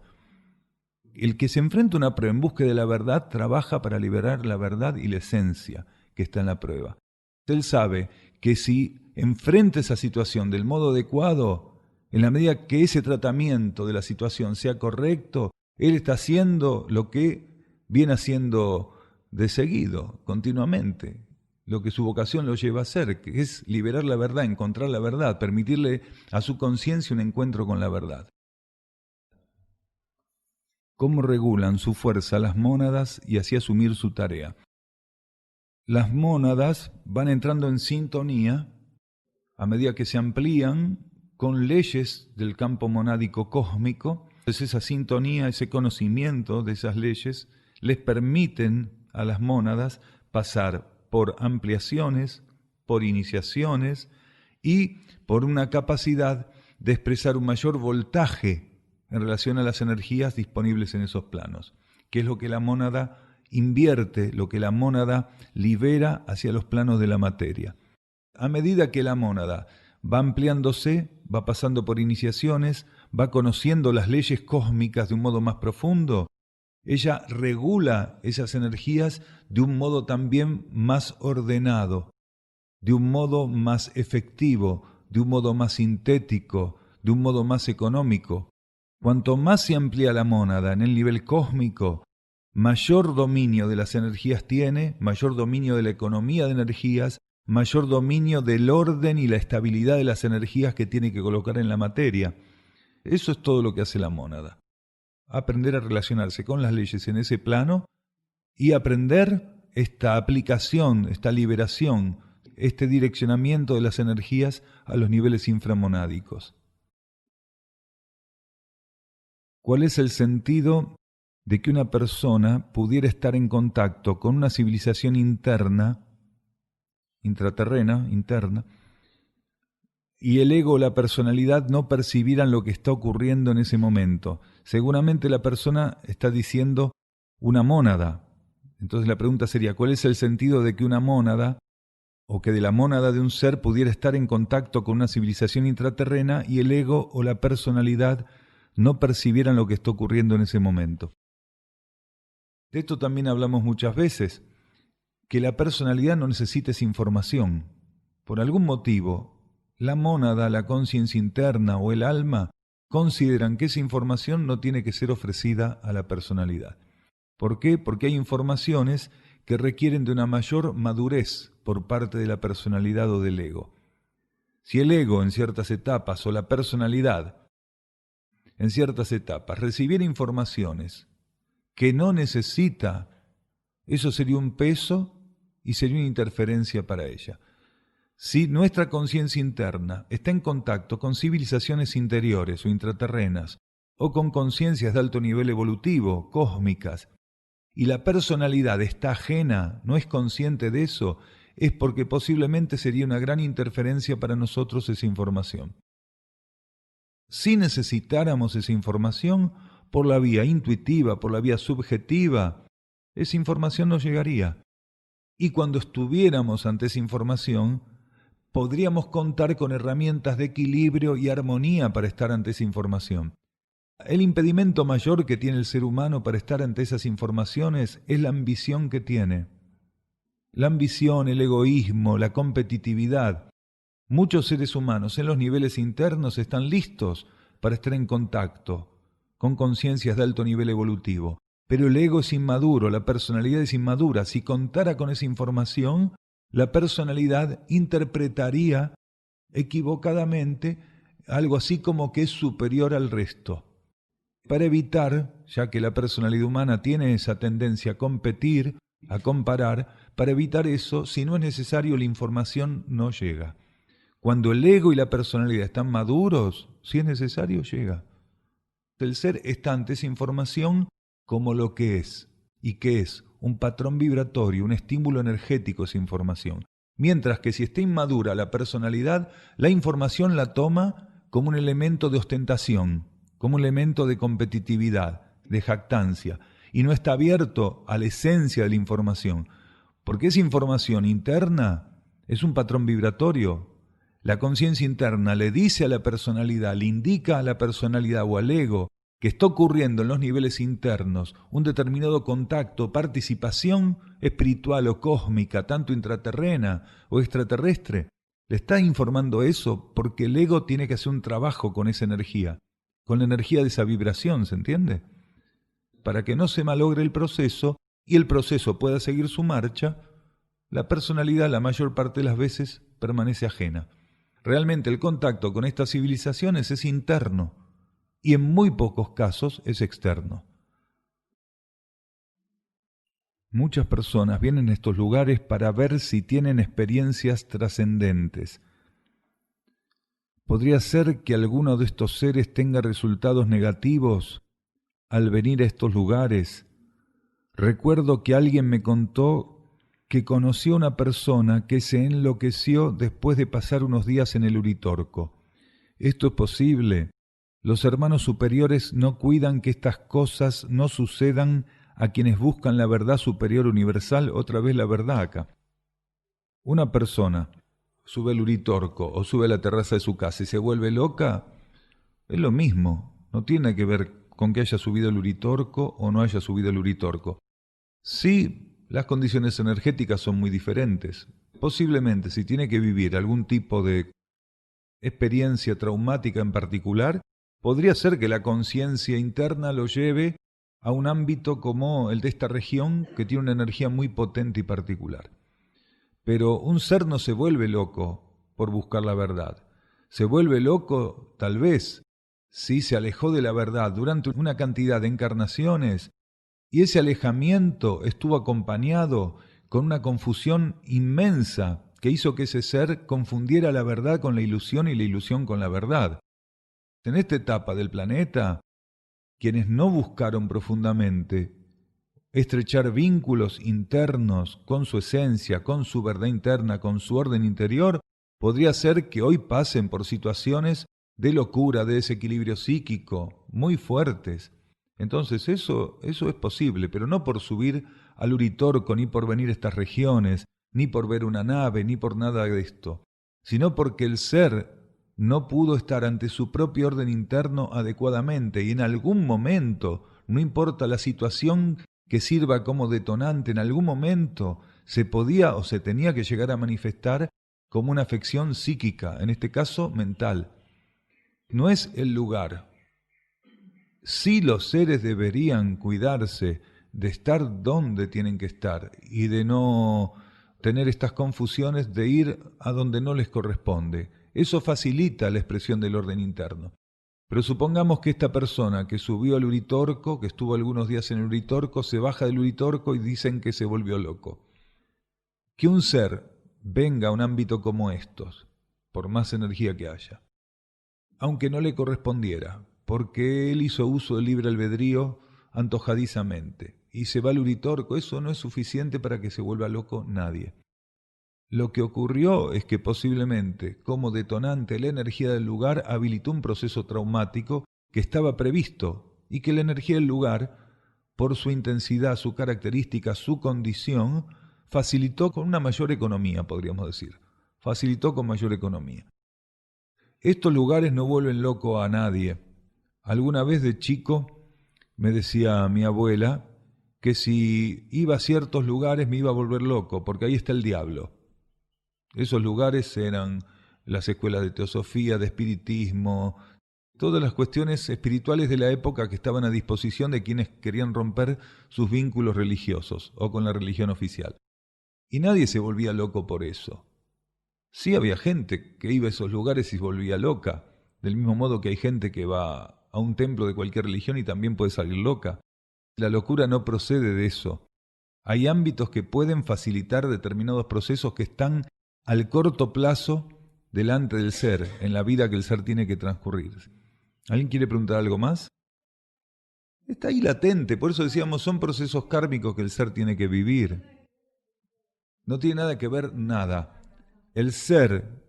El que se enfrenta a una prueba en búsqueda de la verdad, trabaja para liberar la verdad y la esencia que está en la prueba. Él sabe que si enfrenta esa situación del modo adecuado, en la medida que ese tratamiento de la situación sea correcto, él está haciendo lo que viene haciendo de seguido, continuamente, lo que su vocación lo lleva a hacer, que es liberar la verdad, encontrar la verdad, permitirle a su conciencia un encuentro con la verdad. ¿Cómo regulan su fuerza las mónadas y así asumir su tarea? Las mónadas van entrando en sintonía a medida que se amplían con leyes del campo monádico cósmico. Entonces esa sintonía, ese conocimiento de esas leyes les permiten a las mónadas pasar por ampliaciones, por iniciaciones y por una capacidad de expresar un mayor voltaje en relación a las energías disponibles en esos planos, que es lo que la mónada invierte, lo que la mónada libera hacia los planos de la materia. A medida que la mónada va ampliándose, va pasando por iniciaciones, va conociendo las leyes cósmicas de un modo más profundo, ella regula esas energías de un modo también más ordenado, de un modo más efectivo, de un modo más sintético, de un modo más económico. Cuanto más se amplía la mónada en el nivel cósmico, mayor dominio de las energías tiene, mayor dominio de la economía de energías, mayor dominio del orden y la estabilidad de las energías que tiene que colocar en la materia. Eso es todo lo que hace la mónada. Aprender a relacionarse con las leyes en ese plano y aprender esta aplicación, esta liberación, este direccionamiento de las energías a los niveles inframonádicos. ¿Cuál es el sentido de que una persona pudiera estar en contacto con una civilización interna, intraterrena, interna, y el ego o la personalidad no percibieran lo que está ocurriendo en ese momento? Seguramente la persona está diciendo una mónada. Entonces la pregunta sería, ¿cuál es el sentido de que una mónada o que de la mónada de un ser pudiera estar en contacto con una civilización intraterrena y el ego o la personalidad no percibieran lo que está ocurriendo en ese momento? De esto también hablamos muchas veces, que la personalidad no necesita esa información. Por algún motivo, la mónada, la conciencia interna o el alma consideran que esa información no tiene que ser ofrecida a la personalidad. ¿Por qué? Porque hay informaciones que requieren de una mayor madurez por parte de la personalidad o del ego. Si el ego en ciertas etapas o la personalidad en ciertas etapas recibiera informaciones que no necesita, eso sería un peso y sería una interferencia para ella. Si nuestra conciencia interna está en contacto con civilizaciones interiores o intraterrenas, o con conciencias de alto nivel evolutivo, cósmicas, y la personalidad está ajena, no es consciente de eso, es porque posiblemente sería una gran interferencia para nosotros esa información. Si necesitáramos esa información por la vía intuitiva, por la vía subjetiva, esa información no llegaría. Y cuando estuviéramos ante esa información, podríamos contar con herramientas de equilibrio y armonía para estar ante esa información. El impedimento mayor que tiene el ser humano para estar ante esas informaciones es la ambición que tiene. La ambición, el egoísmo, la competitividad. Muchos seres humanos en los niveles internos están listos para estar en contacto con conciencias de alto nivel evolutivo, pero el ego es inmaduro, la personalidad es inmadura. Si contara con esa información, la personalidad interpretaría equivocadamente algo así como que es superior al resto. Para evitar, ya que la personalidad humana tiene esa tendencia a competir, a comparar, para evitar eso, si no es necesario, la información no llega. Cuando el ego y la personalidad están maduros, si es necesario, llega. El ser está ante esa información como lo que es. ¿Y qué es? Un patrón vibratorio, un estímulo energético esa información. Mientras que si está inmadura la personalidad, la información la toma como un elemento de ostentación, como un elemento de competitividad, de jactancia, y no está abierto a la esencia de la información, porque esa información interna es un patrón vibratorio. La conciencia interna le dice a la personalidad, le indica a la personalidad o al ego que está ocurriendo en los niveles internos un determinado contacto, participación espiritual o cósmica, tanto intraterrena o extraterrestre. Le está informando eso porque el ego tiene que hacer un trabajo con esa energía, con la energía de esa vibración, ¿se entiende? Para que no se malogre el proceso y el proceso pueda seguir su marcha, la personalidad la mayor parte de las veces permanece ajena. Realmente el contacto con estas civilizaciones es interno y en muy pocos casos es externo. Muchas personas vienen a estos lugares para ver si tienen experiencias trascendentes. ¿Podría ser que alguno de estos seres tenga resultados negativos al venir a estos lugares? Recuerdo que alguien me contó que conoció a una persona que se enloqueció después de pasar unos días en el Uritorco. ¿Esto es posible? Los hermanos superiores no cuidan que estas cosas no sucedan a quienes buscan la verdad superior universal, otra vez la verdad acá. Una persona sube al Uritorco o sube a la terraza de su casa y se vuelve loca, es lo mismo, no tiene que ver con que haya subido el Uritorco o no haya subido el Uritorco. Sí, las condiciones energéticas son muy diferentes. Posiblemente si tiene que vivir algún tipo de experiencia traumática en particular, podría ser que la conciencia interna lo lleve a un ámbito como el de esta región que tiene una energía muy potente y particular. Pero un ser no se vuelve loco por buscar la verdad. Se vuelve loco, tal vez, si se alejó de la verdad durante una cantidad de encarnaciones y ese alejamiento estuvo acompañado con una confusión inmensa que hizo que ese ser confundiera la verdad con la ilusión y la ilusión con la verdad. En esta etapa del planeta, quienes no buscaron profundamente estrechar vínculos internos con su esencia, con su verdad interna, con su orden interior, podría ser que hoy pasen por situaciones de locura, de desequilibrio psíquico, muy fuertes. Entonces eso es posible, pero no por subir al Uritorco, ni por venir a estas regiones, ni por ver una nave, ni por nada de esto, sino porque el ser no pudo estar ante su propio orden interno adecuadamente y en algún momento, no importa la situación que sirva como detonante, en algún momento se podía o se tenía que llegar a manifestar como una afección psíquica, en este caso mental. No es el lugar. Sí, los seres deberían cuidarse de estar donde tienen que estar y de no tener estas confusiones de ir a donde no les corresponde. Eso facilita la expresión del orden interno. Pero supongamos que esta persona que subió al Uritorco, que estuvo algunos días en el Uritorco, se baja del Uritorco y dicen que se volvió loco. Que un ser venga a un ámbito como estos, por más energía que haya, aunque no le correspondiera, porque él hizo uso del libre albedrío antojadizamente, y se va al Uritorco, eso no es suficiente para que se vuelva loco nadie. Lo que ocurrió es que posiblemente, como detonante, la energía del lugar habilitó un proceso traumático que estaba previsto y que la energía del lugar, por su intensidad, su característica, su condición, facilitó con una mayor economía, podríamos decir. Facilitó con mayor economía. Estos lugares no vuelven loco a nadie. Alguna vez de chico me decía mi abuela que si iba a ciertos lugares me iba a volver loco, porque ahí está el diablo. Esos lugares eran las escuelas de teosofía, de espiritismo, todas las cuestiones espirituales de la época que estaban a disposición de quienes querían romper sus vínculos religiosos o con la religión oficial. Y nadie se volvía loco por eso. Sí había gente que iba a esos lugares y se volvía loca, del mismo modo que hay gente que va a un templo de cualquier religión y también puede salir loca. La locura no procede de eso. Hay ámbitos que pueden facilitar determinados procesos que están al corto plazo delante del ser, en la vida que el ser tiene que transcurrir. ¿Alguien quiere preguntar algo más? Está ahí latente, por eso decíamos, son procesos kármicos que el ser tiene que vivir. No tiene nada que ver nada. El ser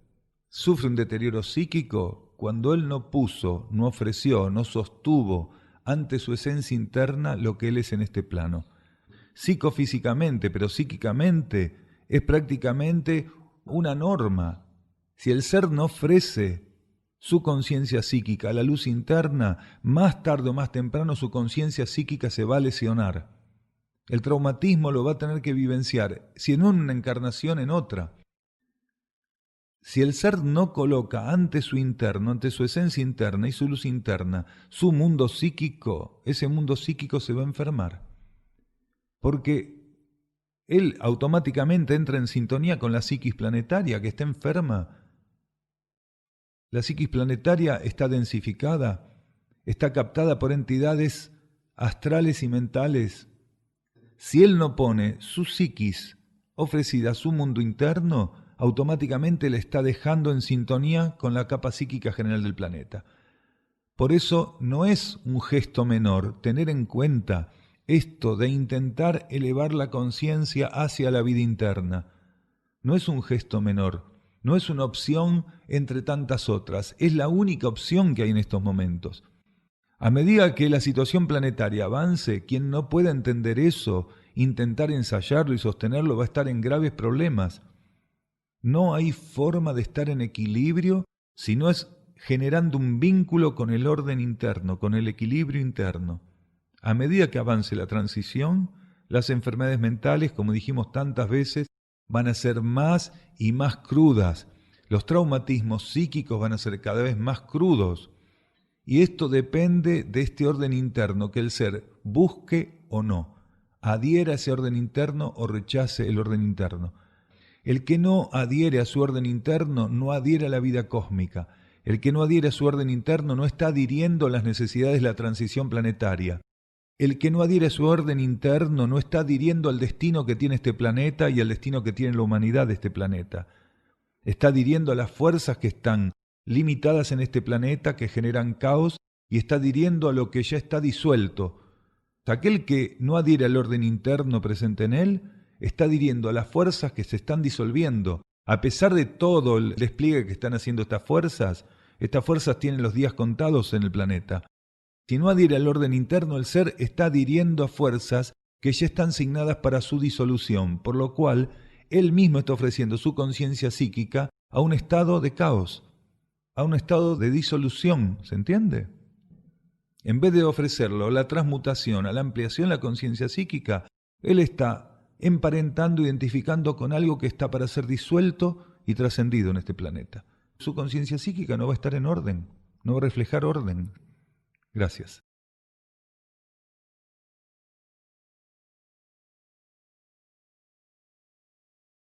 sufre un deterioro psíquico cuando él no puso, no ofreció, no sostuvo ante su esencia interna lo que él es en este plano. Psicofísicamente, pero psíquicamente es prácticamente una norma. Si el ser no ofrece su conciencia psíquica a la luz interna, más tarde o más temprano su conciencia psíquica se va a lesionar. El traumatismo lo va a tener que vivenciar, si en una encarnación, en otra. Si el ser no coloca ante su interno, ante su esencia interna y su luz interna, su mundo psíquico, ese mundo psíquico se va a enfermar. Porque él automáticamente entra en sintonía con la psiquis planetaria que está enferma. La psiquis planetaria está densificada, está captada por entidades astrales y mentales. Si él no pone su psiquis ofrecida a su mundo interno, automáticamente le está dejando en sintonía con la capa psíquica general del planeta. Por eso no es un gesto menor tener en cuenta esto de intentar elevar la conciencia hacia la vida interna. No es un gesto menor, no es una opción entre tantas otras, es la única opción que hay en estos momentos. A medida que la situación planetaria avance, quien no pueda entender eso, intentar ensayarlo y sostenerlo, va a estar en graves problemas. No hay forma de estar en equilibrio si no es generando un vínculo con el orden interno, con el equilibrio interno. A medida que avance la transición, las enfermedades mentales, como dijimos tantas veces, van a ser más y más crudas. Los traumatismos psíquicos van a ser cada vez más crudos. Y esto depende de este orden interno que el ser busque o no, adhiera a ese orden interno o rechace el orden interno. El que no adhiere a su orden interno no adhiere a la vida cósmica. El que no adhiere a su orden interno no está adhiriendo a las necesidades de la transición planetaria. El que no adhiere a su orden interno no está adhiriendo al destino que tiene este planeta y al destino que tiene la humanidad de este planeta. Está adhiriendo a las fuerzas que están limitadas en este planeta, que generan caos, y está adhiriendo a lo que ya está disuelto. Aquel que no adhiere al orden interno presente en él, está adhiriendo a las fuerzas que se están disolviendo. A pesar de todo el despliegue que están haciendo estas fuerzas tienen los días contados en el planeta. Si no adhiere al orden interno, el ser está adhiriendo a fuerzas que ya están asignadas para su disolución, por lo cual él mismo está ofreciendo su conciencia psíquica a un estado de caos, a un estado de disolución, ¿se entiende? En vez de ofrecerlo a la transmutación, a la ampliación de la conciencia psíquica, él está emparentando, identificando con algo que está para ser disuelto y trascendido en este planeta. Su conciencia psíquica no va a estar en orden, no va a reflejar orden. Gracias.